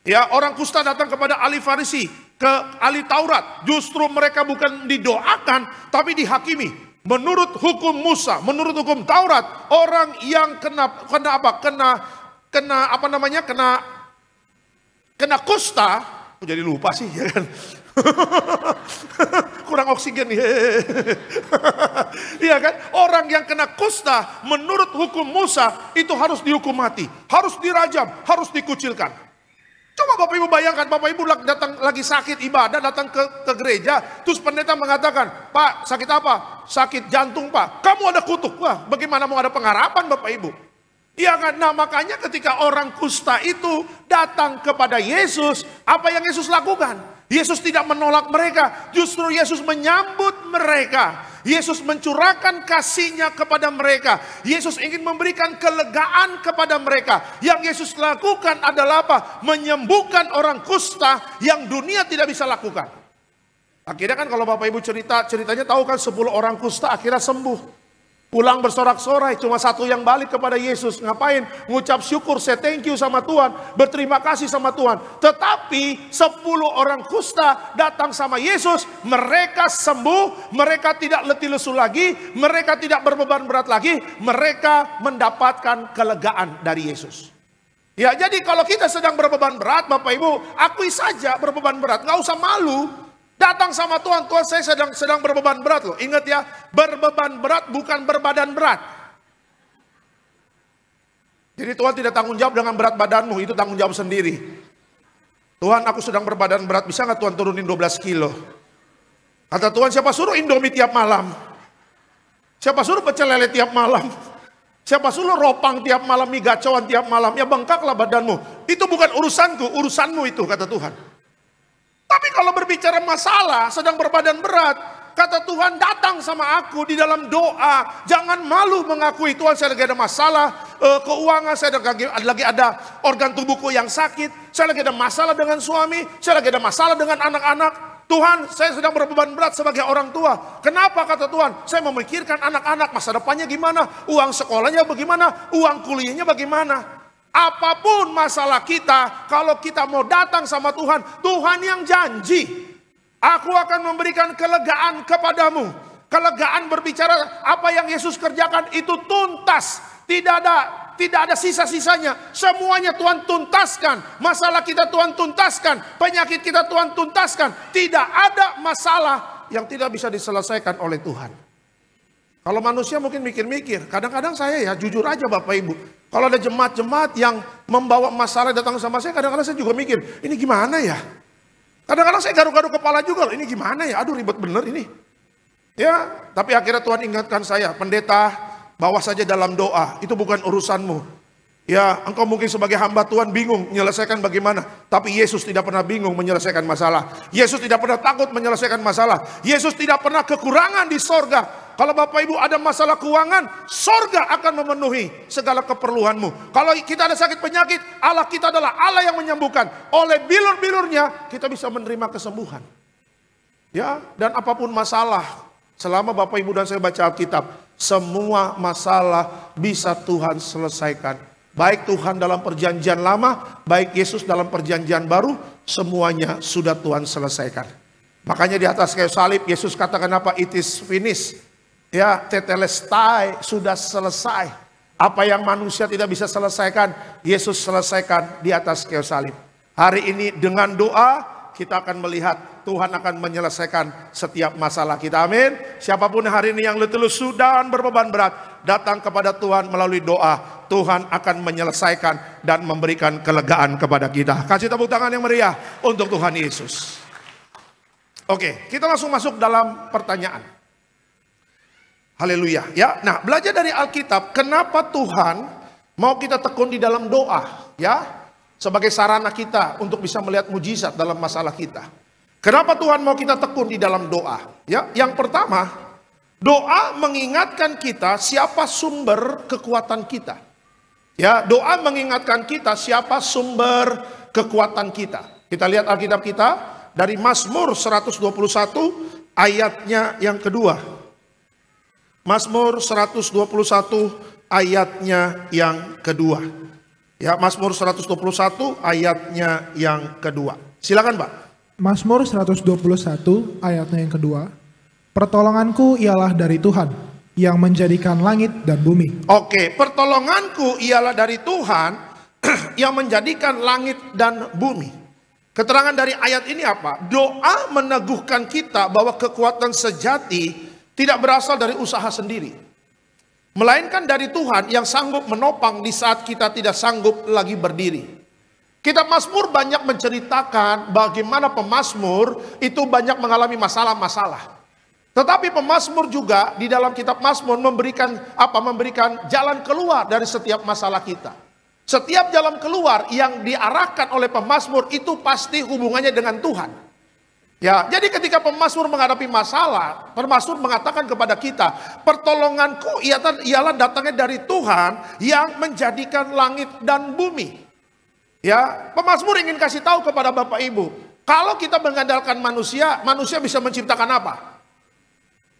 Ya, orang kusta datang kepada ahli Farisi, ke ahli Taurat. Justru mereka bukan didoakan, tapi dihakimi. Menurut hukum Musa, menurut hukum Taurat, orang yang kena kusta, jadi lupa sih, ya kan? Kurang oksigen nih. Iya kan? Orang yang kena kusta menurut hukum Musa itu harus dihukum mati, harus dirajam, harus dikucilkan. Coba Bapak Ibu bayangkan, Bapak Ibu datang lagi sakit ibadah, datang ke gereja, terus pendeta mengatakan, "Pak, sakit apa?" "Sakit jantung, Pak." "Kamu ada kutuk." Wah, bagaimana mau ada pengharapan Bapak Ibu? Iya kan? Nah, makanya ketika orang kusta itu datang kepada Yesus, apa yang Yesus lakukan? Yesus tidak menolak mereka, justru Yesus menyambut mereka. Yesus mencurahkan kasih-Nya kepada mereka. Yesus ingin memberikan kelegaan kepada mereka. Yang Yesus lakukan adalah apa? Menyembuhkan orang kusta yang dunia tidak bisa lakukan. Akhirnya kan kalau Bapak Ibu ceritanya tahu kan 10 orang kusta akhirnya sembuh. Pulang bersorak-sorai, cuma satu yang balik kepada Yesus. Ngapain? Ngucap syukur, say thank you sama Tuhan, berterima kasih sama Tuhan. Tetapi 10 orang kusta datang sama Yesus, mereka sembuh, mereka tidak letih lesu lagi, mereka tidak berbeban berat lagi, mereka mendapatkan kelegaan dari Yesus. Ya, jadi kalau kita sedang berbeban berat, Bapak Ibu, akui saja berbeban berat, nggak usah malu. Datang sama Tuhan, Tuhan saya sedang berbeban berat loh. Ingat ya, berbeban berat bukan berbadan berat. Jadi Tuhan tidak tanggung jawab dengan berat badanmu, itu tanggung jawab sendiri. Tuhan, aku sedang berbadan berat, bisa nggak Tuhan turunin 12 kilo? Kata Tuhan, siapa suruh Indomie tiap malam? Siapa suruh pecel lele tiap malam? Siapa suruh ropang tiap malam, mie gacoan tiap malam? Ya bengkaklah badanmu. Itu bukan urusanku, urusanmu itu, kata Tuhan. Tapi kalau berbicara masalah, sedang berbadan berat, kata Tuhan, datang sama aku di dalam doa. Jangan malu mengakui, Tuhan saya lagi ada masalah keuangan, saya lagi ada organ tubuhku yang sakit, saya lagi ada masalah dengan suami, saya lagi ada masalah dengan anak-anak. Tuhan, saya sedang berbeban berat sebagai orang tua. Kenapa kata Tuhan? Saya memikirkan anak-anak, masa depannya gimana, uang sekolahnya bagaimana, uang kuliahnya bagaimana. Apapun masalah kita, kalau kita mau datang sama Tuhan, Tuhan yang janji, aku akan memberikan kelegaan kepadamu. Kelegaan berbicara apa yang Yesus kerjakan itu tuntas, tidak ada sisa-sisanya. Semuanya Tuhan tuntaskan. Masalah kita Tuhan tuntaskan, penyakit kita Tuhan tuntaskan. Tidak ada masalah yang tidak bisa diselesaikan oleh Tuhan. Kalau manusia mungkin mikir-mikir, kadang-kadang saya ya jujur aja Bapak Ibu, kalau ada jemaat-jemaat yang membawa masalah datang sama saya, kadang-kadang saya juga mikir, ini gimana ya? Kadang-kadang saya garuk-garuk kepala juga, ini gimana ya? Aduh ribet bener ini. Ya, tapi akhirnya Tuhan ingatkan saya, pendeta, bawa saja dalam doa, itu bukan urusanmu. Ya, engkau mungkin sebagai hamba Tuhan bingung menyelesaikan bagaimana. Tapi Yesus tidak pernah bingung menyelesaikan masalah. Yesus tidak pernah takut menyelesaikan masalah. Yesus tidak pernah kekurangan di sorga. Kalau Bapak Ibu ada masalah keuangan, sorga akan memenuhi segala keperluanmu. Kalau kita ada sakit penyakit, Allah kita adalah Allah yang menyembuhkan. Oleh bilur-bilurnya kita bisa menerima kesembuhan. Ya, dan apapun masalah, selama Bapak Ibu dan saya baca Alkitab, semua masalah bisa Tuhan selesaikan. Baik Tuhan dalam perjanjian lama, baik Yesus dalam perjanjian baru, semuanya sudah Tuhan selesaikan. Makanya di atas kayu salib Yesus katakan apa? It is finished. Ya, tetelestai, sudah selesai. Apa yang manusia tidak bisa selesaikan, Yesus selesaikan di atas kayu salib. Hari ini dengan doa kita akan melihat Tuhan akan menyelesaikan setiap masalah kita. Amin. Siapapun hari ini yang letih lesu dan berbeban berat, datang kepada Tuhan melalui doa. Tuhan akan menyelesaikan dan memberikan kelegaan kepada kita. Kasih tepuk tangan yang meriah untuk Tuhan Yesus. Oke, kita langsung masuk dalam pertanyaan. Haleluya. Ya, nah belajar dari Alkitab, kenapa Tuhan mau kita tekun di dalam doa, ya? Sebagai sarana kita untuk bisa melihat mujizat dalam masalah kita. Kenapa Tuhan mau kita tekun di dalam doa? Ya, yang pertama, doa mengingatkan kita siapa sumber kekuatan kita. Ya, doa mengingatkan kita siapa sumber kekuatan kita. Kita lihat Alkitab kita dari Mazmur 121 ayatnya yang kedua. Mazmur 121 ayatnya yang kedua. Ya, Mazmur 121 ayatnya yang kedua. Silakan, Pak. Mazmur 121 ayatnya yang kedua. Pertolonganku ialah dari Tuhan yang menjadikan langit dan bumi. Oke, pertolonganku ialah dari Tuhan yang menjadikan langit dan bumi. Keterangan dari ayat ini apa? Doa meneguhkan kita bahwa kekuatan sejati tidak berasal dari usaha sendiri, melainkan dari Tuhan yang sanggup menopang di saat kita tidak sanggup lagi berdiri. Kitab Mazmur banyak menceritakan bagaimana pemazmur itu banyak mengalami masalah-masalah. Tetapi pemazmur juga di dalam kitab Mazmur memberikan jalan keluar dari setiap masalah kita. Setiap jalan keluar yang diarahkan oleh pemazmur itu pasti hubungannya dengan Tuhan. Ya, jadi ketika pemazmur menghadapi masalah, pemazmur mengatakan kepada kita, pertolonganku ialah datangnya dari Tuhan yang menjadikan langit dan bumi. Ya, pemazmur ingin kasih tahu kepada Bapak Ibu, kalau kita mengandalkan manusia, manusia bisa menciptakan apa?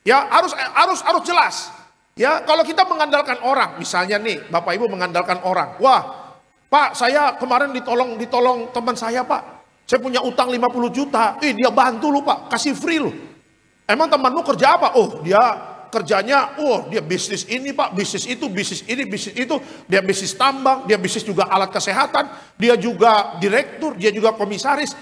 Ya, harus jelas. Ya, kalau kita mengandalkan orang, misalnya nih, Bapak Ibu mengandalkan orang. Wah, Pak, saya kemarin ditolong teman saya, Pak. Saya punya utang 50 juta. Dia bantu lu, Pak, kasih free lu. Emang temanmu kerja apa? Oh, dia kerjanya, dia bisnis ini, Pak, bisnis itu, bisnis ini, bisnis itu. Dia bisnis tambang, dia bisnis juga alat kesehatan, dia juga direktur, dia juga komisaris.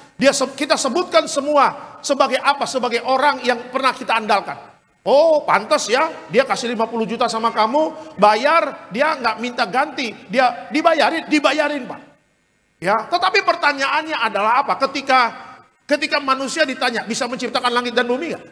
Kita sebutkan semua sebagai apa? Sebagai orang yang pernah kita andalkan. Oh, pantas ya, dia kasih 50 juta sama kamu, bayar, dia nggak minta ganti, dia dibayarin, Pak. Ya, tetapi pertanyaannya adalah apa? Ketika manusia ditanya, bisa menciptakan langit dan bumi nggak?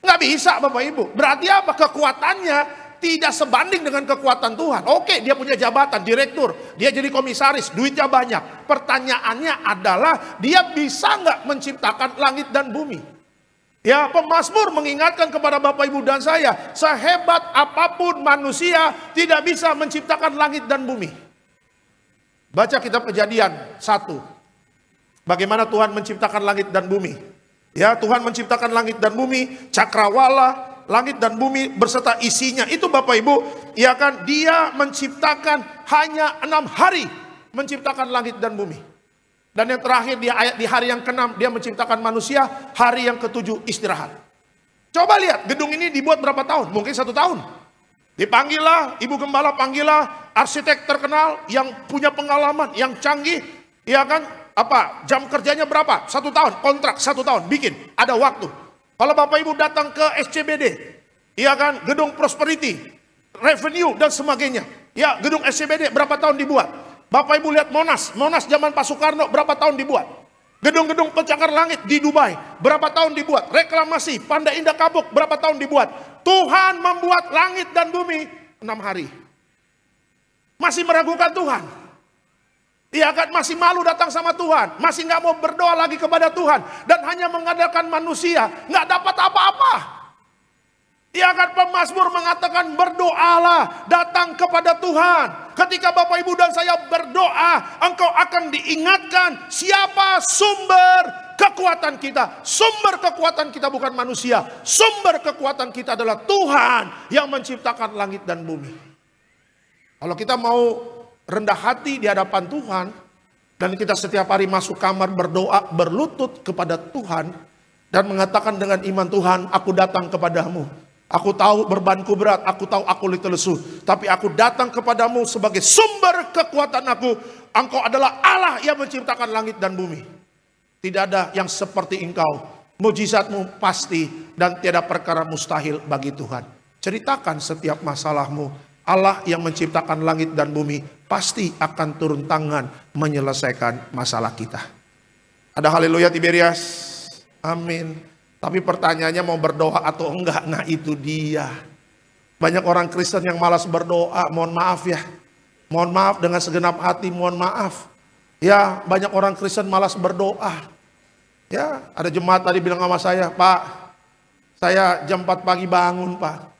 Nggak bisa, Bapak Ibu. Berarti apa? Kekuatannya tidak sebanding dengan kekuatan Tuhan. Oke, dia punya jabatan, direktur, dia jadi komisaris, duitnya banyak. Pertanyaannya adalah, dia bisa nggak menciptakan langit dan bumi? Ya, pemazmur mengingatkan kepada Bapak Ibu dan saya, sehebat apapun manusia tidak bisa menciptakan langit dan bumi. Baca kitab Kejadian 1. Bagaimana Tuhan menciptakan langit dan bumi. Ya, Tuhan menciptakan langit dan bumi, cakrawala, langit dan bumi berserta isinya. Itu Bapak Ibu, ya kan, dia menciptakan hanya 6 hari menciptakan langit dan bumi. Dan yang terakhir di hari yang ke-6 dia menciptakan manusia, hari yang ke-7 istirahat. Coba lihat, gedung ini dibuat berapa tahun? Mungkin 1 tahun. Dipanggillah, Ibu Gembala panggillah arsitek terkenal yang punya pengalaman, yang canggih, ya kan? Jam kerjanya berapa? 1 tahun, kontrak 1 tahun, bikin, ada waktu. Kalau Bapak Ibu datang ke SCBD, ya kan, gedung Prosperity, Revenue dan sebagainya. Ya, gedung SCBD berapa tahun dibuat? Bapak Ibu lihat Monas zaman Pak Soekarno berapa tahun dibuat? Gedung-gedung pencakar langit di Dubai berapa tahun dibuat? Reklamasi Panda Indah Kapuk berapa tahun dibuat? Tuhan membuat langit dan bumi 6 hari. Masih meragukan Tuhan. Iya kan, masih malu datang sama Tuhan, masih nggak mau berdoa lagi kepada Tuhan, dan hanya mengandalkan manusia, nggak dapat apa-apa. Iya kan, pemazmur mengatakan berdoalah, datang kepada Tuhan. Ketika Bapak Ibu dan saya berdoa, engkau akan diingatkan siapa sumber kekuatan kita. Sumber kekuatan kita bukan manusia, sumber kekuatan kita adalah Tuhan yang menciptakan langit dan bumi. Kalau kita mau rendah hati di hadapan Tuhan, dan kita setiap hari masuk kamar berdoa, berlutut kepada Tuhan, dan mengatakan dengan iman, Tuhan, aku datang kepadamu. Aku tahu bebanku berat, aku tahu aku letih lesu, tapi aku datang kepadamu sebagai sumber kekuatan aku. Engkau adalah Allah yang menciptakan langit dan bumi. Tidak ada yang seperti engkau. Mujizatmu pasti dan tiada perkara mustahil bagi Tuhan. Ceritakan setiap masalahmu. Allah yang menciptakan langit dan bumi pasti akan turun tangan menyelesaikan masalah kita. Ada haleluya Tiberias? Amin. Tapi pertanyaannya mau berdoa atau enggak? Nah itu dia. Banyak orang Kristen yang malas berdoa, mohon maaf ya. Mohon maaf dengan segenap hati, mohon maaf. Ya, banyak orang Kristen malas berdoa. Ya, ada jemaat tadi bilang sama saya, Pak, saya jam 4 pagi bangun, Pak.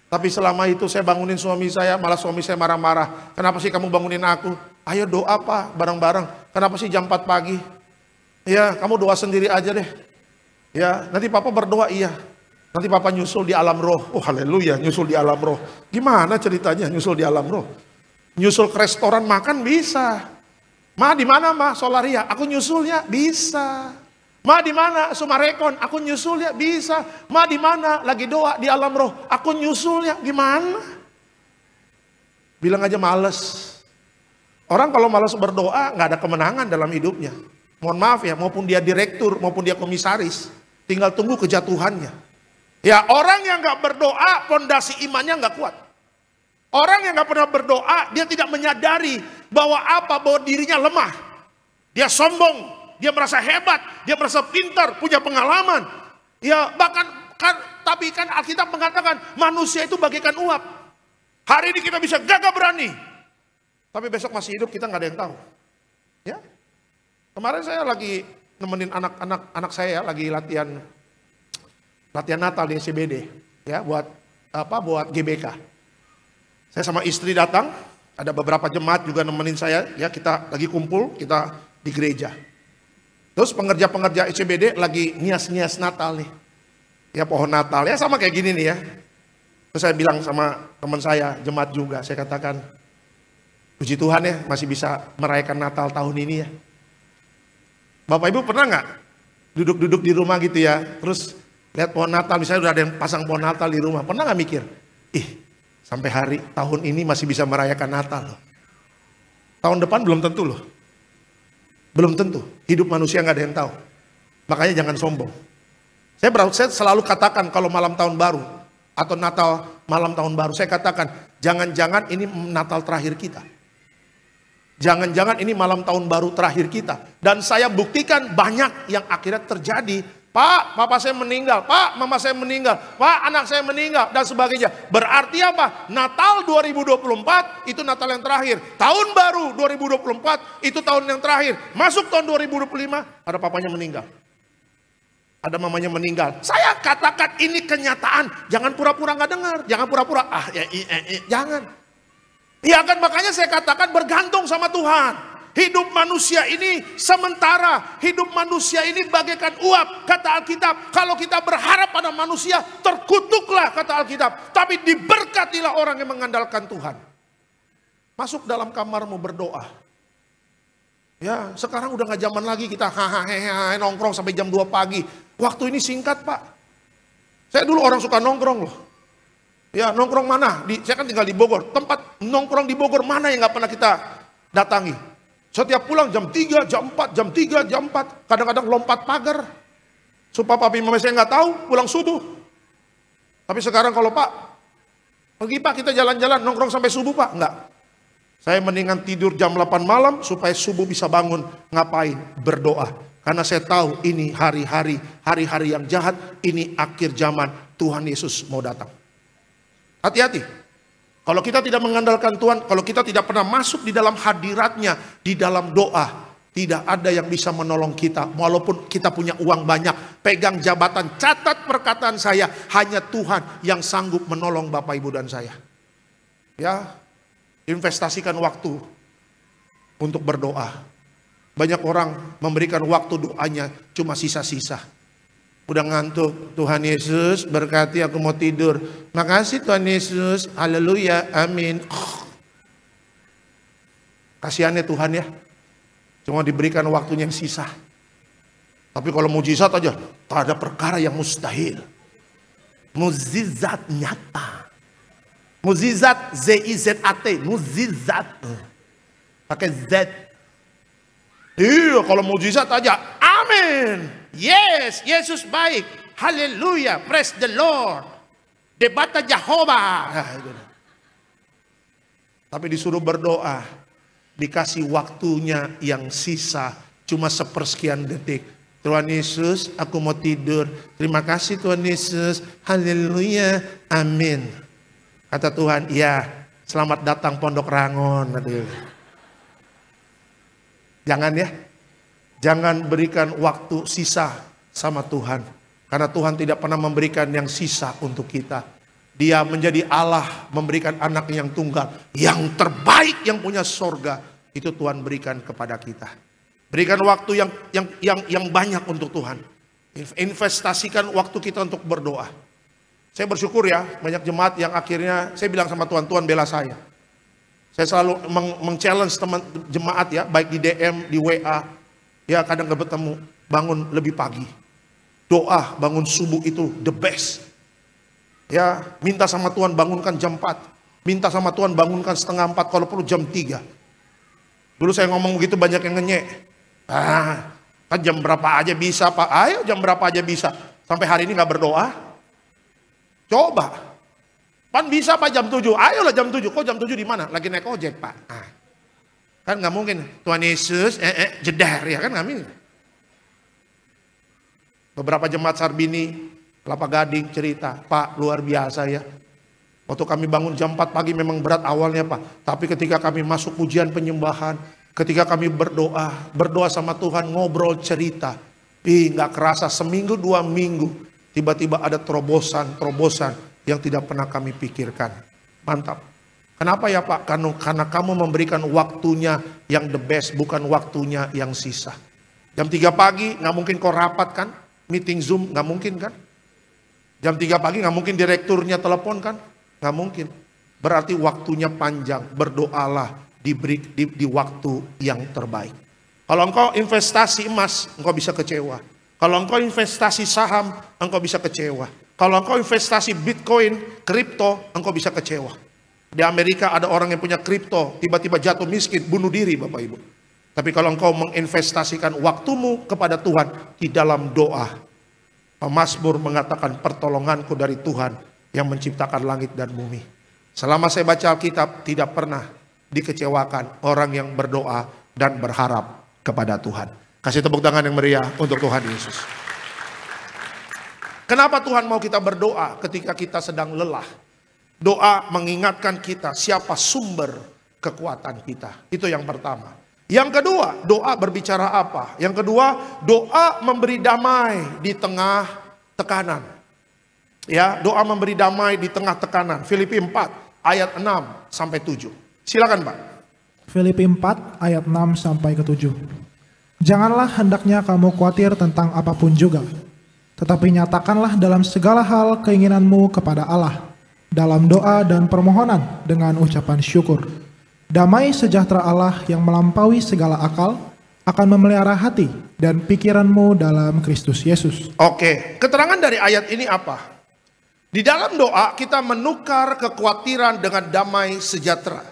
Tapi selama itu saya bangunin suami saya, malah suami saya marah-marah. Kenapa sih kamu bangunin aku? Ayo doa, Pak, bareng-bareng. Kenapa sih jam 4 pagi? Ya, kamu doa sendiri aja deh. Ya, nanti Papa berdoa, iya. Nanti Papa nyusul di alam roh. Oh haleluya, nyusul di alam roh. Gimana ceritanya nyusul di alam roh? Nyusul ke restoran makan bisa. Ma di mana ma? Solaria. Aku nyusulnya bisa. Ma di mana? Sumarekon. Aku nyusulnya bisa. Ma di mana? Lagi doa di alam roh. Aku nyusulnya. Gimana? Bilang aja males. Orang kalau males berdoa nggak ada kemenangan dalam hidupnya. Mohon maaf ya, maupun dia direktur, maupun dia komisaris, tinggal tunggu kejatuhannya. Ya orang yang nggak berdoa, fondasi imannya nggak kuat. Orang yang nggak pernah berdoa, dia tidak menyadari bahwa bahwa dirinya lemah. Dia sombong, dia merasa hebat, dia merasa pintar, punya pengalaman. Ya bahkan tapi kan Alkitab mengatakan manusia itu bagaikan uap. Hari ini kita bisa gagah berani, tapi besok masih hidup kita nggak ada yang tahu. Ya, kemarin saya lagi nemenin anak saya lagi latihan Natal di SCBD, ya buat GBK. Saya sama istri datang, ada beberapa jemaat juga nemenin saya, ya kita lagi kumpul, kita di gereja. Terus pengerja-pengerja SCBD lagi nyias-nyias Natal nih, ya pohon Natal, ya sama kayak gini nih ya. Terus saya bilang sama teman saya, jemaat juga, saya katakan, puji Tuhan ya masih bisa merayakan Natal tahun ini ya. Bapak Ibu pernah nggak duduk-duduk di rumah gitu ya, terus lihat pohon Natal, misalnya udah ada yang pasang pohon Natal di rumah, pernah nggak mikir, sampai hari tahun ini masih bisa merayakan Natal loh. Tahun depan belum tentu loh. Belum tentu, hidup manusia nggak ada yang tahu. Makanya jangan sombong. Saya selalu katakan kalau malam tahun baru, atau Natal malam tahun baru, saya katakan jangan-jangan ini Natal terakhir kita. Jangan-jangan ini malam tahun baru terakhir kita. Dan saya buktikan banyak yang akhirnya terjadi. Pak, papa saya meninggal. Pak, mama saya meninggal. Pak, anak saya meninggal. Dan sebagainya. Berarti apa? Natal 2024 itu Natal yang terakhir. Tahun baru 2024 itu tahun yang terakhir. Masuk tahun 2025 ada papanya meninggal. Ada mamanya meninggal. Saya katakan ini kenyataan. Jangan pura-pura nggak dengar. Jangan pura-pura. Jangan. Ya kan makanya saya katakan bergantung sama Tuhan. Hidup manusia ini sementara. Hidup manusia ini bagaikan uap. Kata Alkitab, kalau kita berharap pada manusia, terkutuklah kata Alkitab. Tapi diberkatilah orang yang mengandalkan Tuhan. Masuk dalam kamarmu berdoa. Ya, sekarang udah gak zaman lagi kita nongkrong sampai jam 2 pagi. Waktu ini singkat Pak. Saya dulu orang suka nongkrong loh. Ya, nongkrong mana? Saya kan tinggal di Bogor. Tempat nongkrong di Bogor mana yang gak pernah kita datangi? Setiap pulang jam 3, jam 4, jam 3, jam 4. Kadang-kadang lompat pagar. Supaya papi mama saya nggak tahu, pulang subuh. Tapi sekarang kalau Pak, pergi Pak kita jalan-jalan, nongkrong sampai subuh Pak. Enggak. Saya mendingan tidur jam 8 malam supaya subuh bisa bangun. Ngapain? Berdoa. Karena saya tahu ini hari-hari yang jahat. Ini akhir zaman, Tuhan Yesus mau datang. Hati-hati. Kalau kita tidak mengandalkan Tuhan, kalau kita tidak pernah masuk di dalam hadiratnya, di dalam doa, tidak ada yang bisa menolong kita. Walaupun kita punya uang banyak, pegang jabatan, catat perkataan saya, hanya Tuhan yang sanggup menolong Bapak Ibu dan saya. Ya, investasikan waktu untuk berdoa. Banyak orang memberikan waktu doanya cuma sisa-sisa. Udah ngantuk, Tuhan Yesus berkati aku mau tidur. Makasih Tuhan Yesus, haleluya, amin. Kasihannya Tuhan ya, cuma diberikan waktunya yang sisa. Tapi kalau mujizat aja, tak ada perkara yang mustahil. Mujizat nyata. Mujizat Z-I-Z-A-T, mujizat. Pakai Z. Iya kalau mujizat aja, amin. Yes, Yesus baik. Haleluya, praise the Lord. Debata Jehovah. Tapi disuruh berdoa, dikasih waktunya yang sisa, cuma sepersekian detik. Tuhan Yesus, aku mau tidur. Terima kasih Tuhan Yesus. Haleluya, amin. Kata Tuhan, ya, selamat datang Pondok Rangon. Jangan ya. Jangan berikan waktu sisa sama Tuhan. Karena Tuhan tidak pernah memberikan yang sisa untuk kita. Dia menjadi Allah, memberikan anak yang tunggal. Yang terbaik yang punya sorga. Itu Tuhan berikan kepada kita. Berikan waktu yang banyak untuk Tuhan. Investasikan waktu kita untuk berdoa. Saya bersyukur ya, banyak jemaat yang akhirnya saya bilang sama Tuhan, Tuhan bela saya. Saya selalu meng-challenge teman jemaat ya, baik di DM, di WA. Ya kadang gak bertemu, bangun lebih pagi. Doa bangun subuh itu the best. Ya minta sama Tuhan bangunkan jam 4. Minta sama Tuhan bangunkan setengah 4, kalau perlu jam 3. Dulu saya ngomong begitu banyak yang ngenyek. Kan jam berapa aja bisa Pak? Ayo jam berapa aja bisa. Sampai hari ini gak berdoa? Coba. Pan bisa Pak jam 7, ayolah jam 7. Kok jam 7 di mana? Lagi naik ojek Pak. Kan nggak mungkin. Tuhan Yesus, jedar ya kan nggak mungkin. Beberapa jemaat Sarbini, Kelapa Gading cerita, Pak luar biasa ya. Waktu kami bangun jam 4 pagi memang berat awalnya Pak. Tapi ketika kami masuk pujian penyembahan, ketika kami berdoa sama Tuhan, ngobrol cerita. Nggak kerasa seminggu 2 minggu, tiba-tiba ada terobosan yang tidak pernah kami pikirkan. Mantap. Kenapa ya Pak? Karena kamu memberikan waktunya yang the best, bukan waktunya yang sisa. Jam 3 pagi nggak mungkin kau rapat kan? Meeting Zoom nggak mungkin kan? Jam 3 pagi nggak mungkin direkturnya telepon kan? Nggak mungkin. Berarti waktunya panjang. Berdoalah di waktu yang terbaik. Kalau engkau investasi emas, engkau bisa kecewa. Kalau engkau investasi saham, engkau bisa kecewa. Kalau engkau investasi Bitcoin, kripto, engkau bisa kecewa. Di Amerika ada orang yang punya kripto, tiba-tiba jatuh miskin, bunuh diri Bapak Ibu. Tapi kalau engkau menginvestasikan waktumu kepada Tuhan di dalam doa, Pemazmur mengatakan pertolonganku dari Tuhan yang menciptakan langit dan bumi. Selama saya baca Alkitab, tidak pernah dikecewakan orang yang berdoa dan berharap kepada Tuhan. Kasih tepuk tangan yang meriah untuk Tuhan Yesus. Kenapa Tuhan mau kita berdoa ketika kita sedang lelah? Doa mengingatkan kita siapa sumber kekuatan kita. Itu yang pertama. Yang kedua, doa berbicara apa? Yang kedua, doa memberi damai di tengah tekanan. Ya, doa memberi damai di tengah tekanan. Filipi 4 ayat 6 sampai 7. Silakan Pak. Filipi 4 ayat 6 sampai ke 7. Janganlah hendaknya kamu khawatir tentang apapun juga, tetapi nyatakanlah dalam segala hal keinginanmu kepada Allah, dalam doa dan permohonan dengan ucapan syukur. Damai sejahtera Allah yang melampaui segala akal akan memelihara hati dan pikiranmu dalam Kristus Yesus. Oke, keterangan dari ayat ini apa? Di dalam doa kita menukar kekhawatiran dengan damai sejahtera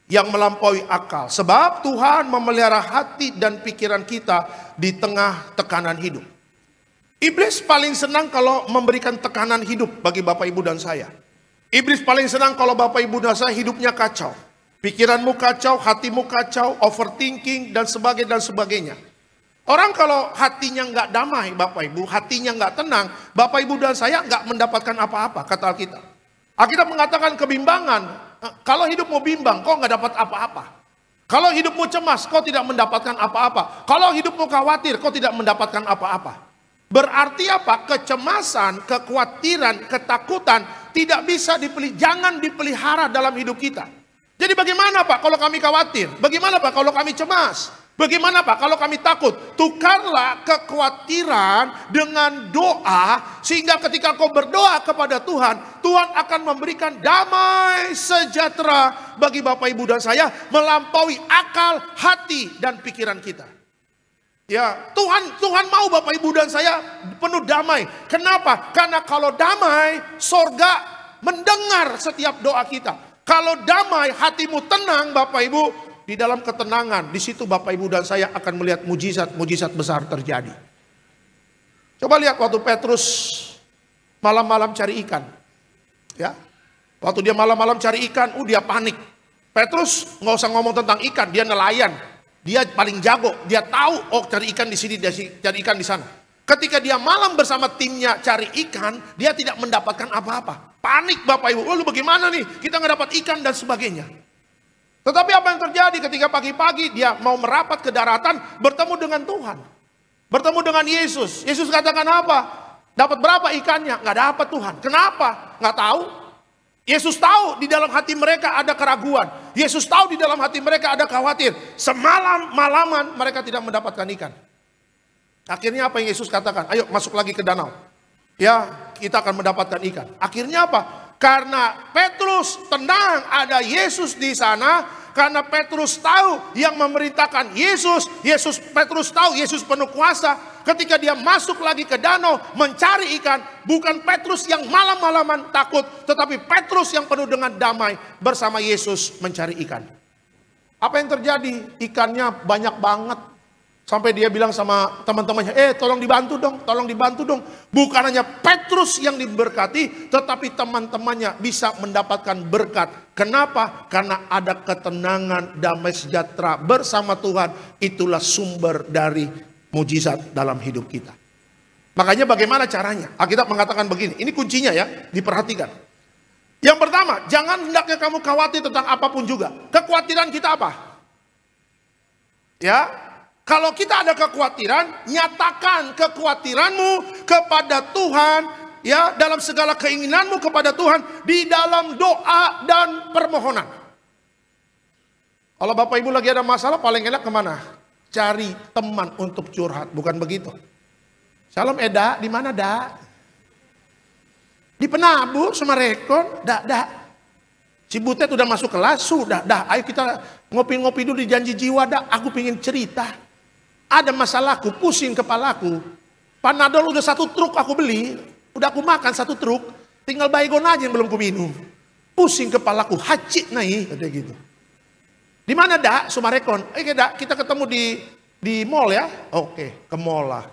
yang melampaui akal. Sebab Tuhan memelihara hati dan pikiran kita di tengah tekanan hidup. Iblis paling senang kalau memberikan tekanan hidup bagi Bapak Ibu dan saya. Iblis paling senang kalau Bapak Ibu dan saya hidupnya kacau. Pikiranmu kacau, hatimu kacau, overthinking dan sebagainya. Orang kalau hatinya nggak damai Bapak Ibu, hatinya nggak tenang, Bapak Ibu dan saya nggak mendapatkan apa-apa, kata Alkitab. Alkitab mengatakan kebimbangan. Kalau hidupmu bimbang, kau nggak dapat apa-apa. Kalau hidupmu cemas, kau tidak mendapatkan apa-apa. Kalau hidupmu khawatir, kau tidak mendapatkan apa-apa. Berarti apa? Kecemasan, kekhawatiran, ketakutan tidak bisa jangan dipelihara dalam hidup kita. Jadi bagaimana Pak kalau kami khawatir? Bagaimana Pak kalau kami cemas? Bagaimana Pak kalau kami takut? Tukarlah kekhawatiran dengan doa, sehingga ketika kau berdoa kepada Tuhan, Tuhan akan memberikan damai sejahtera bagi Bapak Ibu dan saya, melampaui akal, hati dan pikiran kita. Ya, Tuhan mau Bapak Ibu dan saya penuh damai. Kenapa? Karena kalau damai, sorga mendengar setiap doa kita. Kalau damai, hatimu tenang Bapak Ibu, di dalam ketenangan, di situ Bapak Ibu dan saya akan melihat mujizat besar terjadi. Coba lihat waktu Petrus malam-malam cari ikan. Ya, waktu dia malam-malam cari ikan, dia panik. Petrus nggak usah ngomong tentang ikan, dia nelayan. Dia paling jago, dia tahu cari ikan di sini, dia cari ikan di sana. Ketika dia malam bersama timnya cari ikan, dia tidak mendapatkan apa-apa. Panik Bapak Ibu, lalu bagaimana nih? Kita nggak dapat ikan dan sebagainya. Tetapi apa yang terjadi ketika pagi-pagi dia mau merapat ke daratan, bertemu dengan Tuhan. Bertemu dengan Yesus. Yesus katakan apa? Dapat berapa ikannya? Nggak dapat Tuhan. Kenapa? Nggak tahu. Yesus tahu di dalam hati mereka ada keraguan. Yesus tahu di dalam hati mereka ada khawatir. Malaman mereka tidak mendapatkan ikan. Akhirnya apa yang Yesus katakan? Ayo masuk lagi ke danau. Ya, kita akan mendapatkan ikan. Akhirnya apa? Karena Petrus tenang, ada Yesus di sana. Karena Petrus tahu yang memerintahkan Yesus. Petrus tahu Yesus penuh kuasa. Ketika dia masuk lagi ke danau mencari ikan, bukan Petrus yang malam-malaman takut, tetapi Petrus yang penuh dengan damai bersama Yesus mencari ikan. Apa yang terjadi? Ikannya banyak banget. Sampai dia bilang sama teman-temannya, tolong dibantu dong, tolong dibantu dong. Bukan hanya Petrus yang diberkati, tetapi teman-temannya bisa mendapatkan berkat. Kenapa? Karena ada ketenangan, damai sejahtera bersama Tuhan. Itulah sumber dari mujizat dalam hidup kita. Makanya bagaimana caranya? Alkitab mengatakan begini, ini kuncinya ya, diperhatikan. Yang pertama, jangan hendaknya kamu khawatir tentang apapun juga. Kekhawatiran kita apa? Ya, kalau kita ada kekhawatiran, nyatakan kekhawatiranmu kepada Tuhan, ya, dalam segala keinginanmu kepada Tuhan di dalam doa dan permohonan. Kalau Bapak Ibu lagi ada masalah, paling enak kemana? Cari teman untuk curhat, bukan begitu? Shalom Eda, di mana dak? Di Penabur, Sumarekon, dak. Cibutet udah masuk kelas, sudah, dah. Ayo kita ngopi-ngopi dulu di Janji Jiwa, dak. Aku pengen cerita. Ada masalahku, pusing kepalaku. Panadol udah 1 truk aku beli. Udah aku makan 1 truk. Tinggal baygon aja yang belum ku minum. Pusing kepalaku, hacit naik. Katanya gitu. Di mana dak? Sumarekon. Dak, kita ketemu di mall ya. Oke, ke mall lah.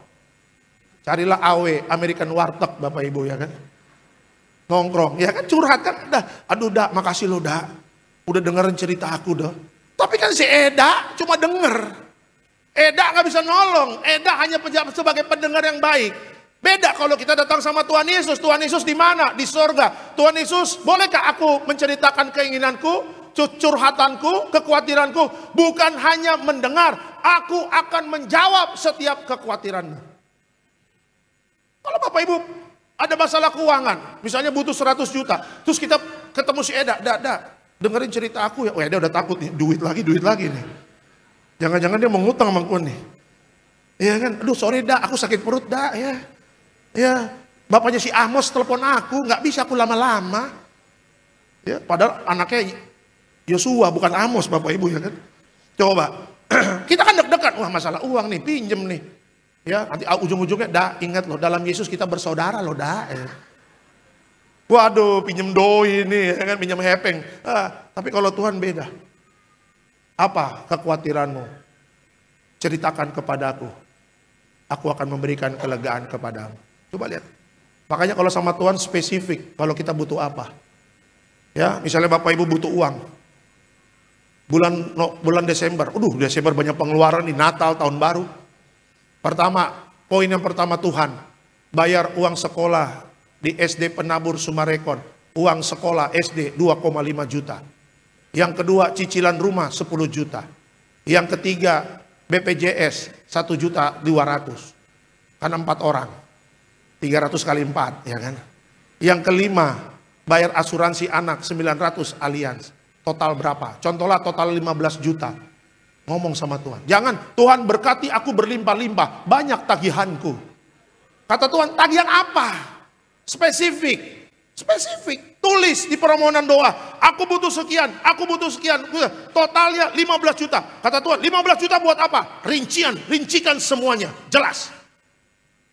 Carilah AW, American Warteg Bapak Ibu ya kan. Nongkrong, ya kan curhat kan. Aduh dak, makasih lo dak. Udah dengerin cerita aku dah. Tapi kan si Eda cuma denger. Eda gak bisa nolong. Eda hanya sebagai pendengar yang baik. Beda kalau kita datang sama Tuhan Yesus. Tuhan Yesus di mana? Di sorga. Tuhan Yesus, bolehkah aku menceritakan keinginanku, curhatanku, kekhawatiranku? Bukan hanya mendengar, aku akan menjawab setiap kekhawatiranmu. Kalau Bapak Ibu ada masalah keuangan, misalnya butuh 100 juta, terus kita ketemu si Eda, dengerin cerita aku ya. Oh Eda udah takut nih, duit lagi nih. Jangan-jangan dia mau ngutang sama gue nih. Iya kan, aduh sorry dak, aku sakit perut dak ya. Ya, bapaknya si Amos telepon aku, nggak bisa aku lama-lama. Ya, padahal anaknya Yosua bukan Amos Bapak Ibu ya kan. Coba, kita kan deg-degan, wah masalah uang nih, pinjem nih. Ya, nanti ujung-ujungnya dak, ingat loh dalam Yesus kita bersaudara loh dak. Ya. Waduh, pinjem doi nih, ya kan, pinjem hepeng. Tapi kalau Tuhan beda. Apa kekhawatiranmu? Ceritakan kepadaku. Aku akan memberikan kelegaan kepadamu. Coba lihat. Makanya kalau sama Tuhan spesifik. Kalau kita butuh apa? Ya, misalnya Bapak Ibu butuh uang. Bulan Desember. Desember banyak pengeluaran di Natal, Tahun Baru. Poin yang pertama Tuhan. Bayar uang sekolah di SD Penabur Sumarekon. Uang sekolah SD 2,5 juta. Yang kedua cicilan rumah 10 juta. Yang ketiga BPJS 1.200.000. Karena 4 orang. 300 kali 4 ya kan. Yang kelima bayar asuransi anak 900 Allianz. Total berapa? Contohnya total 15 juta. Ngomong sama Tuhan. Jangan Tuhan berkati aku berlimpah-limpah. Banyak tagihanku. Kata Tuhan tagihan apa? Spesifik. Tulis di permohonan doa. Aku butuh sekian. Totalnya 15 juta. Kata Tuhan 15 juta buat apa? Rincikan semuanya. Jelas.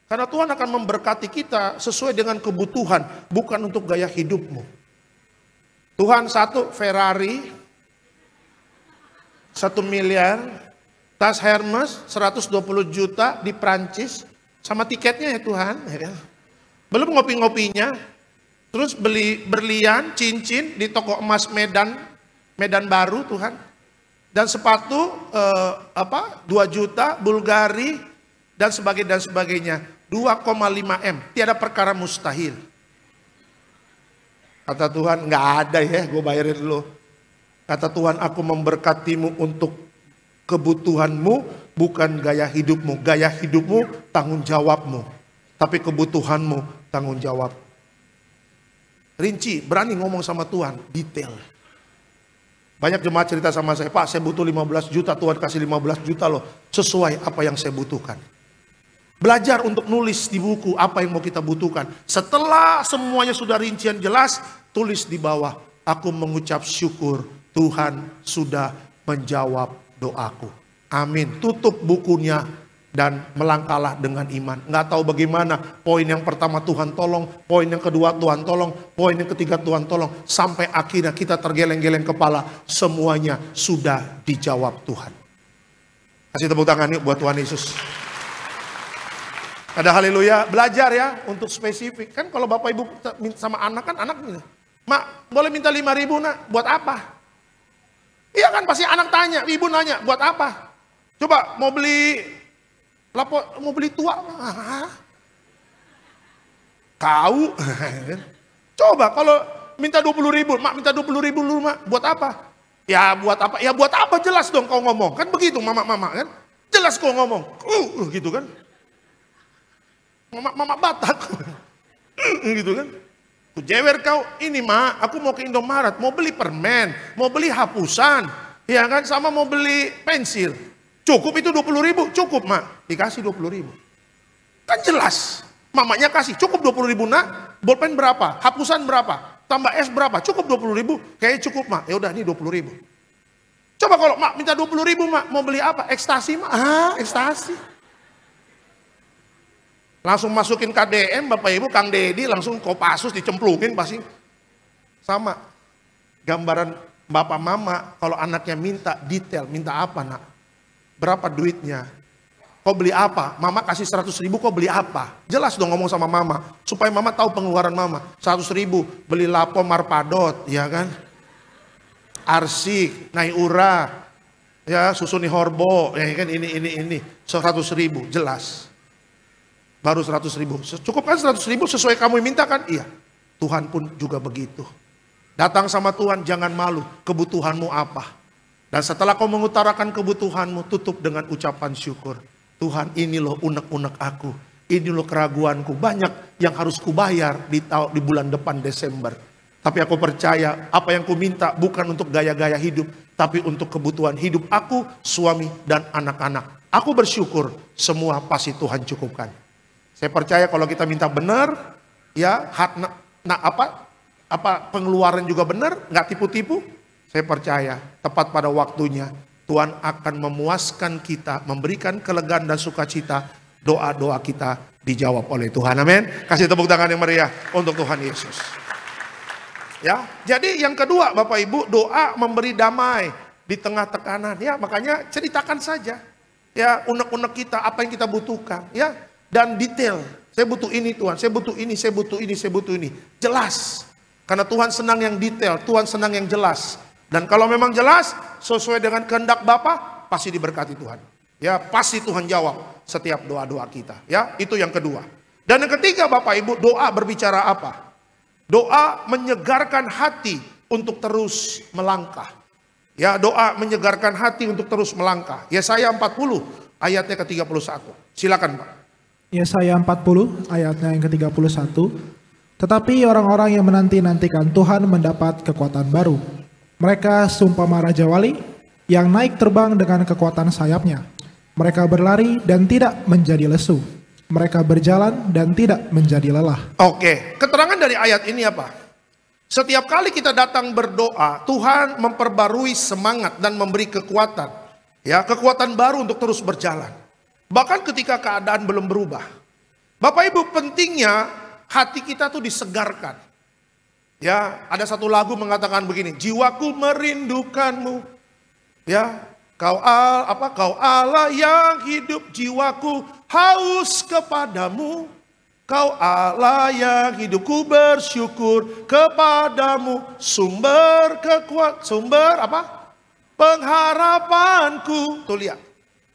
Karena Tuhan akan memberkati kita sesuai dengan kebutuhan. Bukan untuk gaya hidupmu. Tuhan 1 Ferrari 1 miliar. Tas Hermes 120 juta di Prancis. Sama tiketnya ya Tuhan. Ya kan? Belum ngopi-ngopinya. Terus beli berlian, cincin di toko emas Medan Baru Tuhan. Dan sepatu 2 juta, Bulgari dan sebagainya. 2,5 M. Tiada perkara mustahil. Kata Tuhan, nggak ada ya, gue bayarin lo. Kata Tuhan, aku memberkatimu untuk kebutuhanmu, bukan gaya hidupmu. Gaya hidupmu tanggung jawabmu. Tapi kebutuhanmu tanggung jawab. Rinci, berani ngomong sama Tuhan, detail. Banyak jemaat cerita sama saya, Pak saya butuh 15 juta, Tuhan kasih 15 juta loh. Sesuai apa yang saya butuhkan. Belajar untuk nulis di buku apa yang mau kita butuhkan. Setelah semuanya sudah rincian jelas, tulis di bawah, aku mengucap syukur Tuhan sudah menjawab doaku. Amin. Tutup bukunya dan melangkahlah dengan iman. Nggak tahu bagaimana, poin yang pertama Tuhan tolong, poin yang kedua Tuhan tolong, poin yang ketiga Tuhan tolong. Sampai akhirnya kita tergeleng-geleng kepala, semuanya sudah dijawab Tuhan. Kasih tepuk tangan yuk buat Tuhan Yesus. Ada haleluya, belajar ya untuk spesifik. Kan kalau Bapak Ibu sama anak kan anak ini, Mak boleh minta 5.000 nak, buat apa? Iya kan pasti anak tanya, ibu nanya, buat apa? Coba mau beli tua, kau. Coba kalau minta 20.000, Mak minta 20.000 dulu Mak, buat apa? Ya buat apa? Ya buat apa jelas dong kau ngomong. Kan begitu mama kan, jelas kau ngomong, gitu kan. Mama Batak, gitu kan. Jewer kau, ini Mak, aku mau ke Indomaret, mau beli permen, mau beli hapusan, ya kan, sama mau beli pensil. Cukup itu 20.000, cukup Mak, dikasih 20.000. Kan jelas, mamanya kasih, cukup 20.000 nak, bolpen berapa, hapusan berapa, tambah es berapa, cukup 20.000, kayaknya cukup Mak, ya udah ini 20.000. Coba kalau Mak minta 20.000 Mak, mau beli apa, ekstasi Mak, ekstasi. Langsung masukin KDM, Bapak Ibu, Kang Dedi, langsung Kopassus dicemplungin pasti. Sama. Gambaran Bapak Mama, kalau anaknya minta detail, minta apa nak? Berapa duitnya? Kau beli apa? Mama kasih 100.000, kau beli apa? Jelas dong ngomong sama Mama, supaya Mama tahu pengeluaran Mama. 100.000, beli lapo marpadot, ya kan? Arsik, Naiura, ya susuni horbo, ya kan ini. 100.000, jelas. Baru 100.000. Cukup kan 100.000 sesuai kamu minta kan? Iya. Tuhan pun juga begitu. Datang sama Tuhan jangan malu. Kebutuhanmu apa? Dan setelah kau mengutarakan kebutuhanmu, tutup dengan ucapan syukur. Tuhan, ini loh unek-unek aku. Ini loh keraguanku. Banyak yang harus kubayar di bulan depan Desember. Tapi aku percaya apa yang ku minta bukan untuk gaya-gaya hidup. Tapi untuk kebutuhan hidup aku, suami dan anak-anak. Aku bersyukur semua pasti Tuhan cukupkan. Saya percaya kalau kita minta benar, ya pengeluaran juga benar, nggak tipu-tipu. Saya percaya tepat pada waktunya Tuhan akan memuaskan kita, memberikan kelegaan dan sukacita. Doa-doa kita dijawab oleh Tuhan. Amin. Kasih tepuk tangan yang meriah untuk Tuhan Yesus. Ya, jadi yang kedua Bapak Ibu, doa memberi damai di tengah tekanan. Ya, makanya ceritakan saja. Ya, unek-unek kita, apa yang kita butuhkan. Ya. Dan detail, saya butuh ini Tuhan, saya butuh ini, saya butuh ini, saya butuh ini. Jelas, karena Tuhan senang yang detail, Tuhan senang yang jelas. Dan kalau memang jelas, sesuai dengan kehendak Bapa, pasti diberkati Tuhan. Ya, pasti Tuhan jawab setiap doa-doa kita. Ya, itu yang kedua. Dan yang ketiga Bapak Ibu, doa berbicara apa? Doa menyegarkan hati untuk terus melangkah. Ya, doa menyegarkan hati untuk terus melangkah. Yesaya 40 ayatnya ke-31. Silakan Pak. Yesaya 40 ayatnya yang ke-31. Tetapi orang-orang yang menanti-nantikan Tuhan mendapat kekuatan baru. Mereka seumpama raja wali yang naik terbang dengan kekuatan sayapnya. Mereka berlari dan tidak menjadi lesu. Mereka berjalan dan tidak menjadi lelah. Oke, keterangan dari ayat ini apa? Setiap kali kita datang berdoa, Tuhan memperbarui semangat dan memberi kekuatan. Ya, kekuatan baru untuk terus berjalan. Bahkan ketika keadaan belum berubah. Bapak Ibu, pentingnya hati kita tuh disegarkan. Ya, ada satu lagu mengatakan begini, jiwaku merindukanmu. Ya, kau Allah yang hidup, jiwaku haus kepadamu. Kau Allah yang hidupku bersyukur kepadamu. Sumber pengharapanku. Tuh lihat.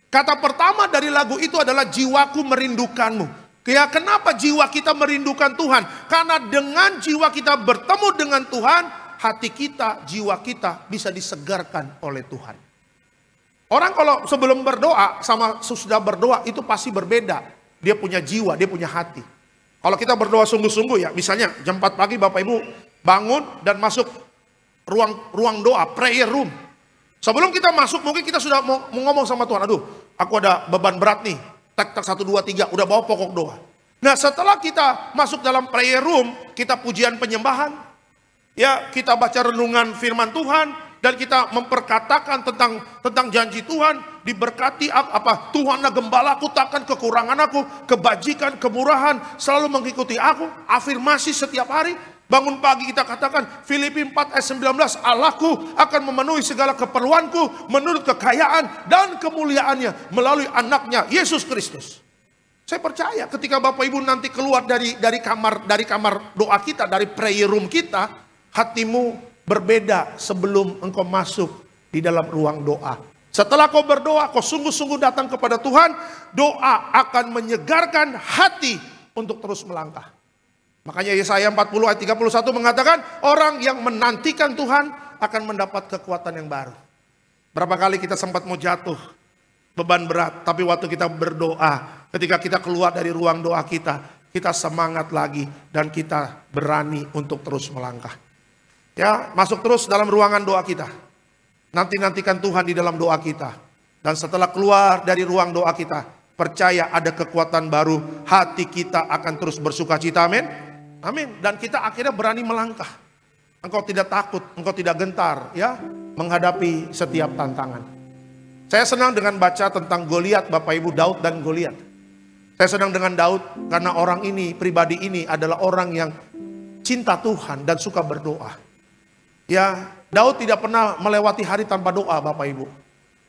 Kata pertama dari lagu itu adalah jiwaku merindukanmu. Ya, kenapa jiwa kita merindukan Tuhan? Karena dengan jiwa kita bertemu dengan Tuhan, hati kita, jiwa kita bisa disegarkan oleh Tuhan. Orang kalau sebelum berdoa sama sesudah berdoa itu pasti berbeda. Dia punya jiwa, dia punya hati. Kalau kita berdoa sungguh-sungguh ya, misalnya jam 4 pagi Bapak Ibu bangun dan masuk ruang doa, prayer room. Sebelum kita masuk mungkin kita sudah mau ngomong sama Tuhan, aduh aku ada beban berat nih, tak 1, 2, 3, udah bawa pokok doa. Nah setelah kita masuk dalam prayer room, kita pujian penyembahan, Ya, kita baca renungan firman Tuhan dan kita memperkatakan tentang janji Tuhan, diberkati apa? Tuhanlah gembalaku, takkan kekurangan aku, kebajikan, kemurahan selalu mengikuti aku. Afirmasi setiap hari. Bangun pagi kita katakan Filipi 4 ayat 19, Allahku akan memenuhi segala keperluanku menurut kekayaan dan kemuliaannya melalui anaknya Yesus Kristus. Saya percaya ketika Bapak Ibu nanti keluar dari kamar doa kita, dari prayer room kita, hatimu berbeda sebelum engkau masuk di dalam ruang doa. Setelah kau berdoa, kau sungguh-sungguh datang kepada Tuhan, doa akan menyegarkan hati untuk terus melangkah. Makanya Yesaya 40 ayat 31 mengatakan, orang yang menantikan Tuhan akan mendapat kekuatan yang baru. Berapa kali kita sempat mau jatuh, beban berat, tapi waktu kita berdoa, ketika kita keluar dari ruang doa kita semangat lagi dan kita berani untuk terus melangkah. Ya, masuk terus dalam ruangan doa kita. Nantikan Tuhan di dalam doa kita. Dan setelah keluar dari ruang doa kita, percaya ada kekuatan baru, hati kita akan terus bersuka cita, amin. Amin. Dan kita akhirnya berani melangkah. Engkau tidak takut, engkau tidak gentar, ya, menghadapi setiap tantangan. Saya senang dengan baca tentang Goliat, Bapak Ibu, Daud dan Goliat. Saya senang dengan Daud karena orang ini, pribadi ini adalah orang yang cinta Tuhan dan suka berdoa. Ya, Daud tidak pernah melewati hari tanpa doa, Bapak Ibu.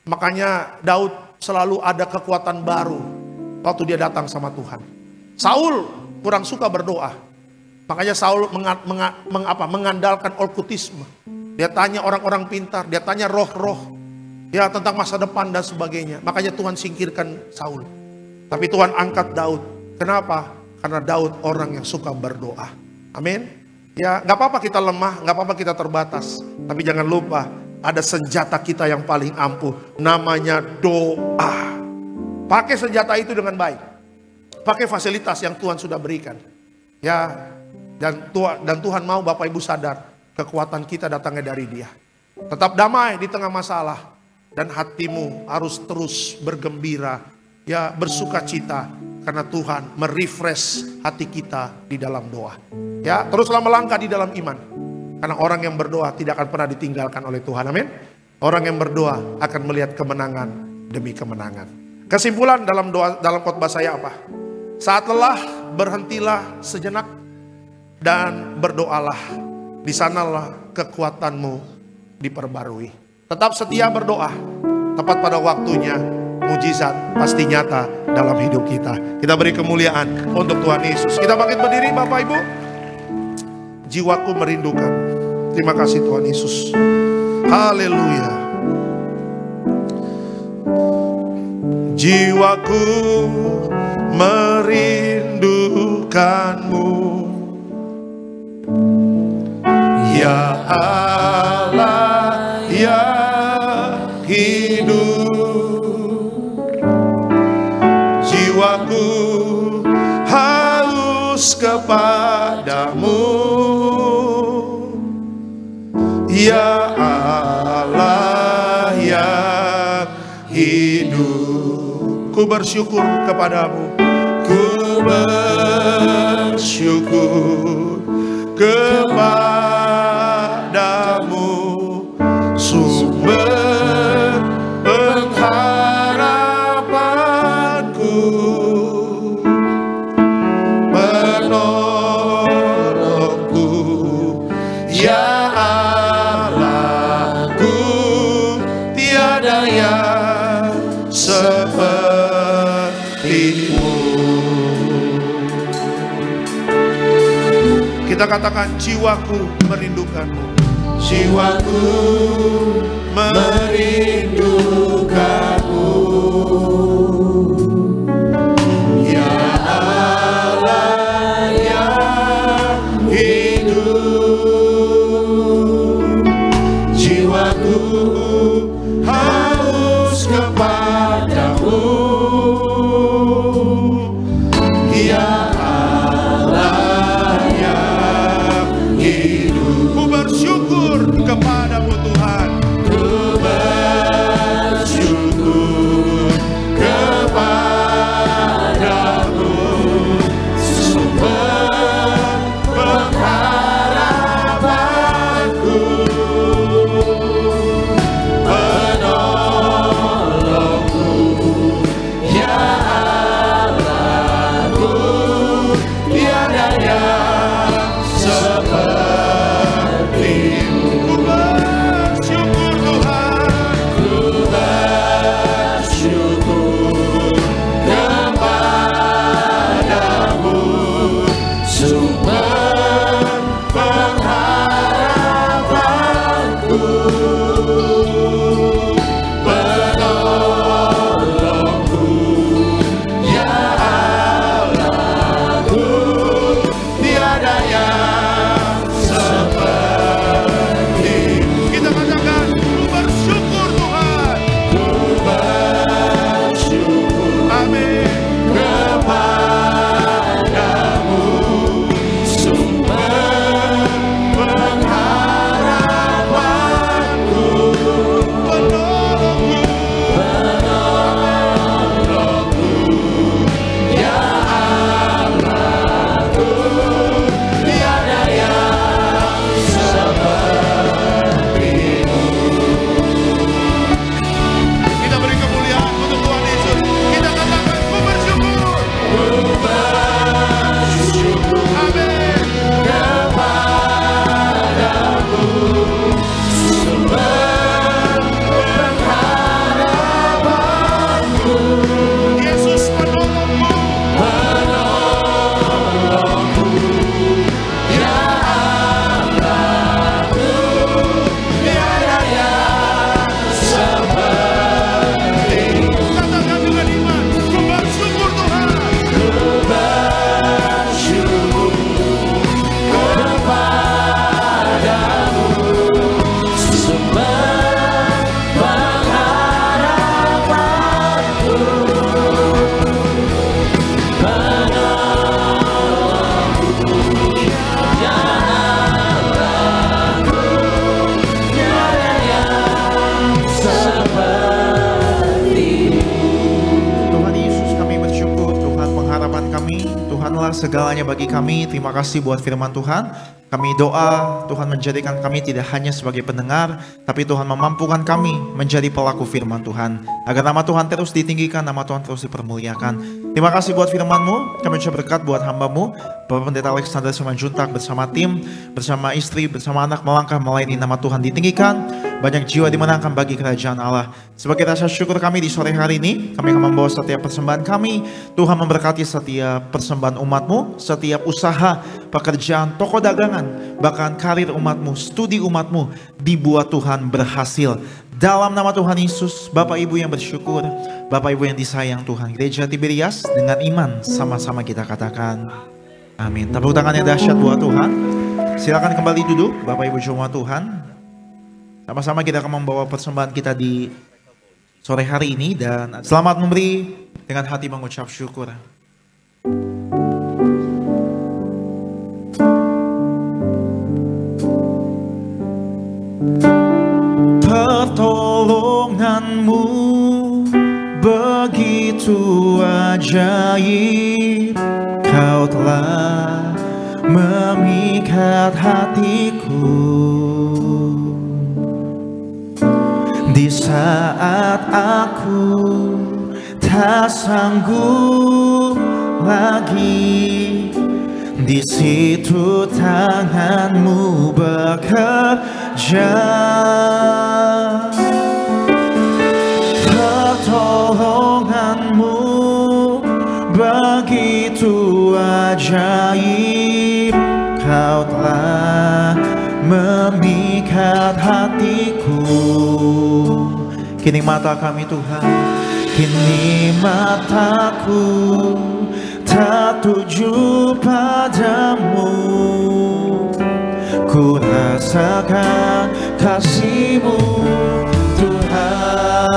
Makanya Daud selalu ada kekuatan baru waktu dia datang sama Tuhan. Saul kurang suka berdoa. Makanya Saul mengandalkan okkultisme. Dia tanya orang-orang pintar, dia tanya roh-roh, ya, tentang masa depan dan sebagainya. Makanya Tuhan singkirkan Saul. Tapi Tuhan angkat Daud. Kenapa? Karena Daud orang yang suka berdoa. Amin. Ya, nggak apa-apa kita lemah, nggak apa-apa kita terbatas. Tapi jangan lupa ada senjata kita yang paling ampuh, namanya doa. Pakai senjata itu dengan baik. Pakai fasilitas yang Tuhan sudah berikan. Ya. Dan Tuhan mau Bapak Ibu sadar, kekuatan kita datangnya dari Dia. Tetap damai di tengah masalah. Dan hatimu harus terus bergembira, ya, bersuka cita. Karena Tuhan merefresh hati kita di dalam doa. Ya, teruslah melangkah di dalam iman. Karena orang yang berdoa tidak akan pernah ditinggalkan oleh Tuhan, amin. Orang yang berdoa akan melihat kemenangan demi kemenangan. Kesimpulan dalam khotbah saya apa? Saat lelah, berhentilah sejenak. Dan berdoalah, di sanalah kekuatanmu diperbarui. Tetap setia berdoa, tepat pada waktunya, mujizat pasti nyata dalam hidup kita. Kita beri kemuliaan untuk Tuhan Yesus. Kita bangkit berdiri Bapak Ibu. Jiwaku merindukan. Terima kasih Tuhan Yesus. Haleluya. Jiwaku merindukanmu, ya Allah yang hidup. Jiwaku haus kepadamu, ya Allah yang hidup. Ku bersyukur kepadamu, ku bersyukur kepadamu, sumber pengharapanku, penolongku, ya Allahku, tiada yang sepertimu. Kita katakan, jiwaku merindukanmu. Jiwaku merindukanmu, ya Allah yang hidup. Jiwaku haus kepadamu, ya kepadamu Tuhan. Ku bersyukur kepadamu, adalah segalanya bagi kami. Terima kasih buat firman Tuhan. Kami doa Tuhan menjadikan kami tidak hanya sebagai pendengar, tapi Tuhan memampukan kami menjadi pelaku firman Tuhan. Agar nama Tuhan terus ditinggikan, nama Tuhan terus dipermuliakan. Terima kasih buat firman-Mu. Kami ucap berkat buat hamba-Mu, Bapak Pendeta Alexander Simanjuntak bersama tim, bersama istri, bersama anak melangkah melayani nama Tuhan ditinggikan. Banyak jiwa dimenangkan bagi kerajaan Allah. Sebagai rasa syukur kami di sore hari ini, kami akan membawa setiap persembahan kami. Tuhan memberkati setiap persembahan umat-Mu, setiap usaha, pekerjaan, toko dagangan, bahkan karir umat-Mu, studi umat-Mu dibuat Tuhan berhasil. Dalam nama Tuhan Yesus, Bapak Ibu yang bersyukur, Bapak Ibu yang disayang Tuhan, Gereja Tiberias dengan iman sama-sama kita katakan amin. Tepuk tangan yang dahsyat buat Tuhan. Silakan kembali duduk Bapak Ibu jemaat Tuhan. Sama-sama kita akan membawa persembahan kita di sore hari ini, dan selamat memberi dengan hati mengucap syukur. Pertolongan-Mu begitu ajaib, Kau telah memikat hatiku. Di saat aku tak sanggup lagi, di situ tangan-Mu bekerja. Pertolongan-Mu begitu ajaib, Kau telah memikat hatiku. Kini mata kami Tuhan, kini mataku tertuju padamu. Ku rasakan kasih-Mu Tuhan.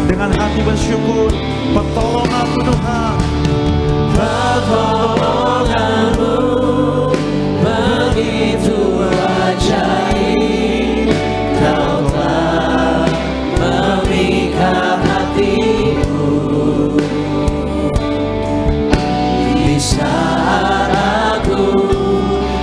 Dengan hati bersyukur, pertolongan-Mu Tuhan. Pertolongan-Mu begitu ajaib, Kau telah memikat hatiku. Di saat aku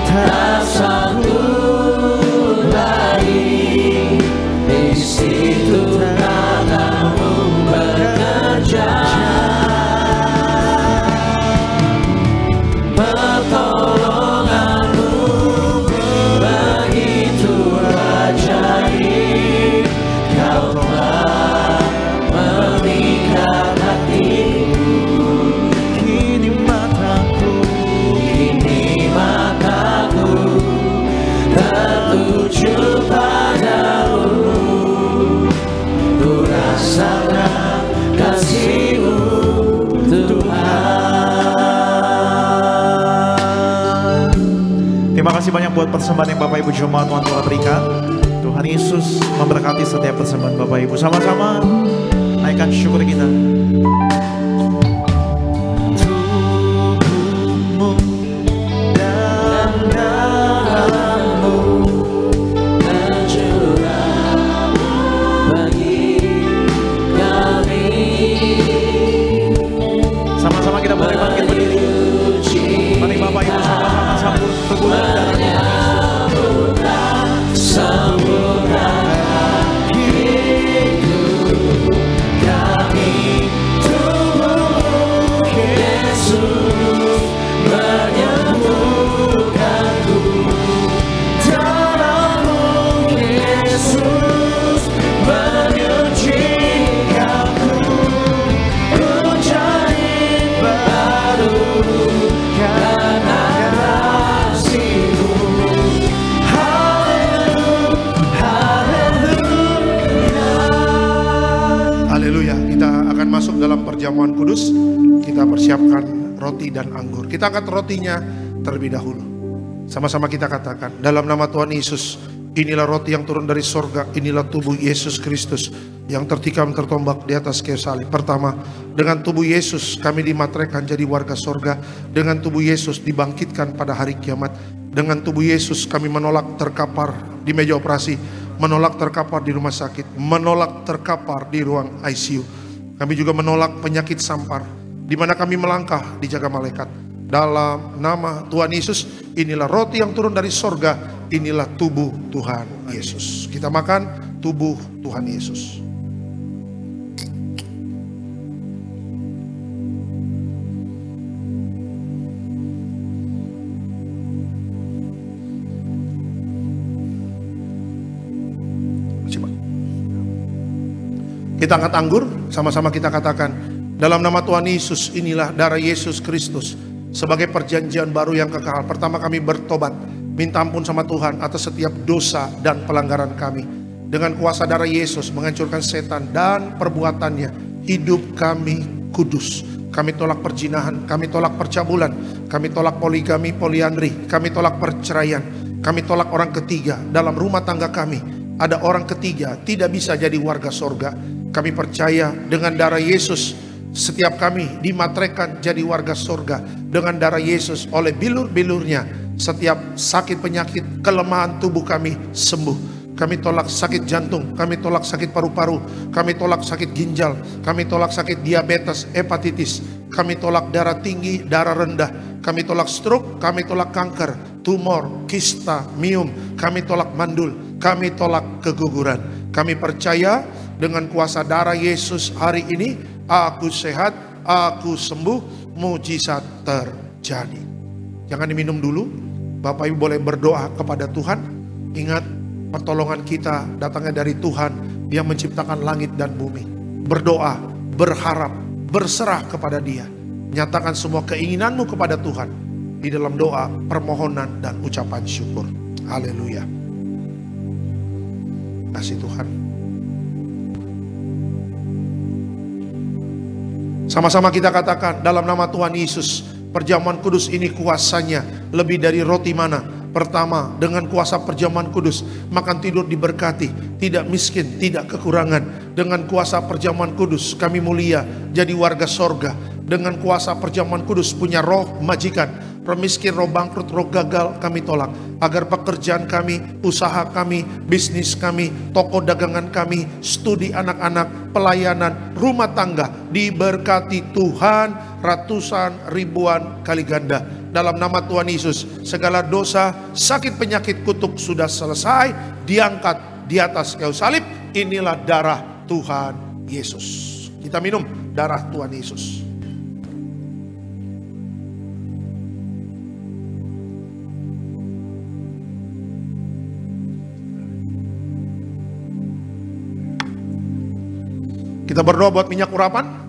tak sanggup lagi, di situ tangan-Mu bekerja. Pertolongan-Mu begitu ajaib, Kau telah memikat hatiku. Kini mataku tertuju padamu. Ku rasakan kasih-Mu Tuhan. Terima kasih banyak buat persembahan yang Bapak Ibu jemaat Tuhan telah berikan. Tuhan Yesus memberkati setiap persembahan Bapak Ibu. Sama-sama naikkan syukur kita. Tubuh-Mu dan darah-Mu tercurah bagi kami. Sama-sama kita boleh bangkit berdiri. Mari Bapak Ibu sama-sama sambut teguran darah Sambutan hidup kami, tubuh Yesus menyembuhkanku. Dalam-Mu Yesus menyucikanku. Ku jadi baru karena kasih-Mu. Haleluya. Kita akan masuk dalam perjamuan kudus. Kita persiapkan roti dan anggur. Kita angkat rotinya terlebih dahulu. Sama-sama kita katakan, dalam nama Tuhan Yesus, inilah roti yang turun dari sorga. Inilah tubuh Yesus Kristus yang tertikam tertombak di atas kayu salib. Pertama, dengan tubuh Yesus kami dimateraikan jadi warga sorga. Dengan tubuh Yesus dibangkitkan pada hari kiamat. Dengan tubuh Yesus kami menolak terkapar di meja operasi, menolak terkapar di rumah sakit, menolak terkapar di ruang ICU. Kami juga menolak penyakit sampar, Di mana kami melangkah dijaga malaikat. Dalam nama Tuhan Yesus, inilah roti yang turun dari sorga, inilah tubuh Tuhan Yesus. Kita makan tubuh Tuhan Yesus. Kita angkat anggur, sama-sama kita katakan, dalam nama Tuhan Yesus, inilah darah Yesus Kristus sebagai perjanjian baru yang kekal. Pertama kami bertobat, minta ampun sama Tuhan atas setiap dosa dan pelanggaran kami. Dengan kuasa darah Yesus menghancurkan setan dan perbuatannya, hidup kami kudus. Kami tolak perzinahan, kami tolak percabulan, kami tolak poligami, poliandri, kami tolak perceraian, kami tolak orang ketiga. Dalam rumah tangga kami ada orang ketiga, tidak bisa jadi warga sorga. Kami percaya dengan darah Yesus, setiap kami dimateraikan jadi warga sorga. Dengan darah Yesus, oleh bilur-bilurnya, setiap sakit penyakit, kelemahan tubuh kami sembuh. Kami tolak sakit jantung, kami tolak sakit paru-paru, kami tolak sakit ginjal, kami tolak sakit diabetes, hepatitis, kami tolak darah tinggi, darah rendah, kami tolak stroke, kami tolak kanker, tumor, kista, miom, kami tolak mandul, kami tolak keguguran. Kami percaya dengan kuasa darah Yesus hari ini, aku sehat, aku sembuh, mujizat terjadi. Jangan diminum dulu, Bapak Ibu boleh berdoa kepada Tuhan. Ingat, pertolongan kita datangnya dari Tuhan yang menciptakan langit dan bumi. Berdoa, berharap, berserah kepada Dia. Nyatakan semua keinginanmu kepada Tuhan di dalam doa, permohonan, dan ucapan syukur. Haleluya. Kasih Tuhan. Sama-sama kita katakan dalam nama Tuhan Yesus, perjamuan kudus ini kuasanya lebih dari roti mana. Pertama, dengan kuasa perjamuan kudus, makan tidur diberkati, tidak miskin, tidak kekurangan. Dengan kuasa perjamuan kudus, kami mulia, jadi warga sorga. Dengan kuasa perjamuan kudus, punya roh majikan, roh miskin, roh bangkrut, roh gagal, kami tolak. Agar pekerjaan kami, usaha kami, bisnis kami, toko dagangan kami, studi anak-anak, pelayanan, rumah tangga, diberkati Tuhan ratusan ribuan kali ganda. Dalam nama Tuhan Yesus, segala dosa, sakit, penyakit, kutuk sudah selesai, diangkat di atas kayu salib. Inilah darah Tuhan Yesus. Kita minum darah Tuhan Yesus. Kita berdoa buat minyak urapan.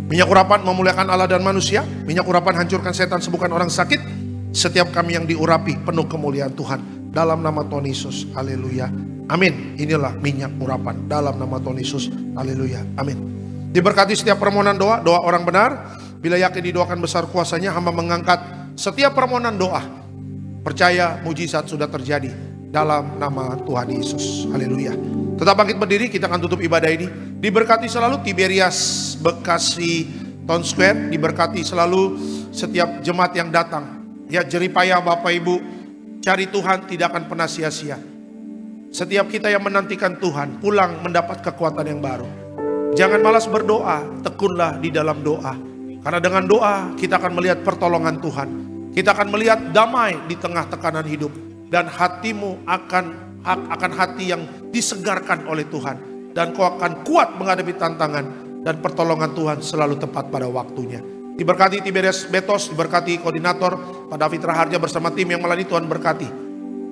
Minyak urapan memuliakan Allah dan manusia. Minyak urapan hancurkan setan, sembuhkan orang sakit. Setiap kami yang diurapi penuh kemuliaan Tuhan. Dalam nama Tuhan Yesus, haleluya, amin. Inilah minyak urapan dalam nama Tuhan Yesus, haleluya, amin. Diberkati setiap permohonan doa, doa orang benar. Bila yakin didoakan besar kuasanya, hamba mengangkat setiap permohonan doa. Percaya mujizat sudah terjadi dalam nama Tuhan Yesus, haleluya. Tetap bangkit berdiri, kita akan tutup ibadah ini. Diberkati selalu Tiberias Bekasi Town Square, diberkati selalu setiap jemaat yang datang. Ya, jeripaya Bapak Ibu, cari Tuhan tidak akan pernah sia-sia. Setiap kita yang menantikan Tuhan pulang mendapat kekuatan yang baru. Jangan malas berdoa, tekunlah di dalam doa. Karena dengan doa kita akan melihat pertolongan Tuhan. Kita akan melihat damai di tengah tekanan hidup. Dan hatimu akan hati yang disegarkan oleh Tuhan. Dan kau akan kuat menghadapi tantangan. Dan pertolongan Tuhan selalu tepat pada waktunya. Diberkati Tiberias Betos, diberkati koordinator Pak David Raharja bersama tim yang melayani, Tuhan berkati.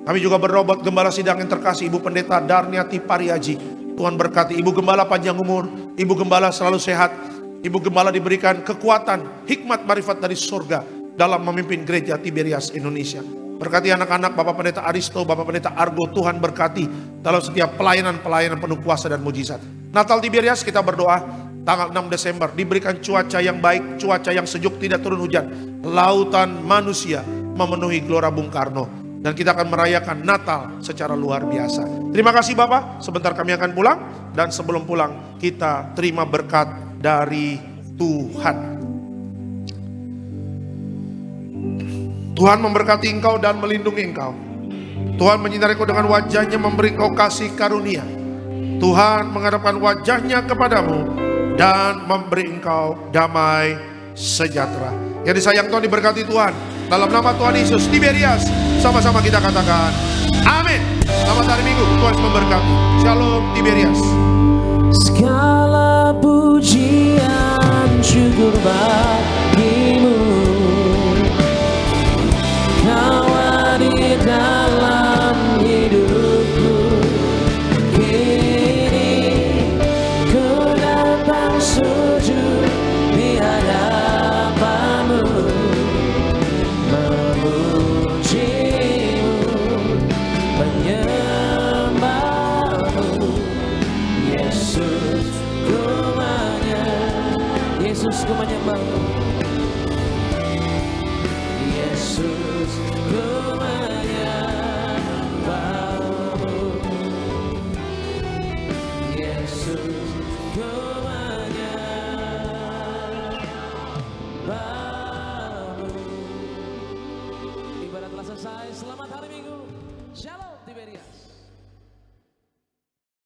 Kami juga berdoa buat Gembala Sidang yang terkasih, Ibu Pendeta Darniati Pariaji. Tuhan berkati. Ibu Gembala panjang umur, Ibu Gembala selalu sehat. Ibu Gembala diberikan kekuatan, hikmat, marifat dari surga dalam memimpin gereja Tiberias Indonesia. Berkati anak-anak Bapak Pendeta Aristo, Bapak Pendeta Argo, Tuhan berkati dalam setiap pelayanan-pelayanan penuh kuasa dan mujizat. Natal Tiberias kita berdoa. Tanggal 6 Desember diberikan cuaca yang baik, cuaca yang sejuk, tidak turun hujan. Lautan manusia memenuhi Gelora Bung Karno. Dan kita akan merayakan Natal secara luar biasa. Terima kasih Bapak, sebentar kami akan pulang. Dan sebelum pulang kita terima berkat dari Tuhan. Tuhan memberkati engkau dan melindungi engkau. Tuhan menyinari engkau dengan wajahnya, memberi engkau kasih karunia. Tuhan menghadapkan wajahnya kepadamu dan memberi engkau damai sejahtera. Yang disayang Tuhan, diberkati Tuhan. Dalam nama Tuhan Yesus, Tiberias, sama-sama kita katakan amin. Selamat hari Minggu, Tuhan memberkati. Shalom Tiberias. Segala pujian syukur bagimu, Kau hadir dalam hidupku. Kini ku datang sujud di hadapanmu, memujimu, menyembahmu. Yesus, ku menyembahmu. Yesus, ku menyembahmu. Yesus, ku menyembahmu. Ibadah telah selesai. Selamat hari Minggu. Shalom.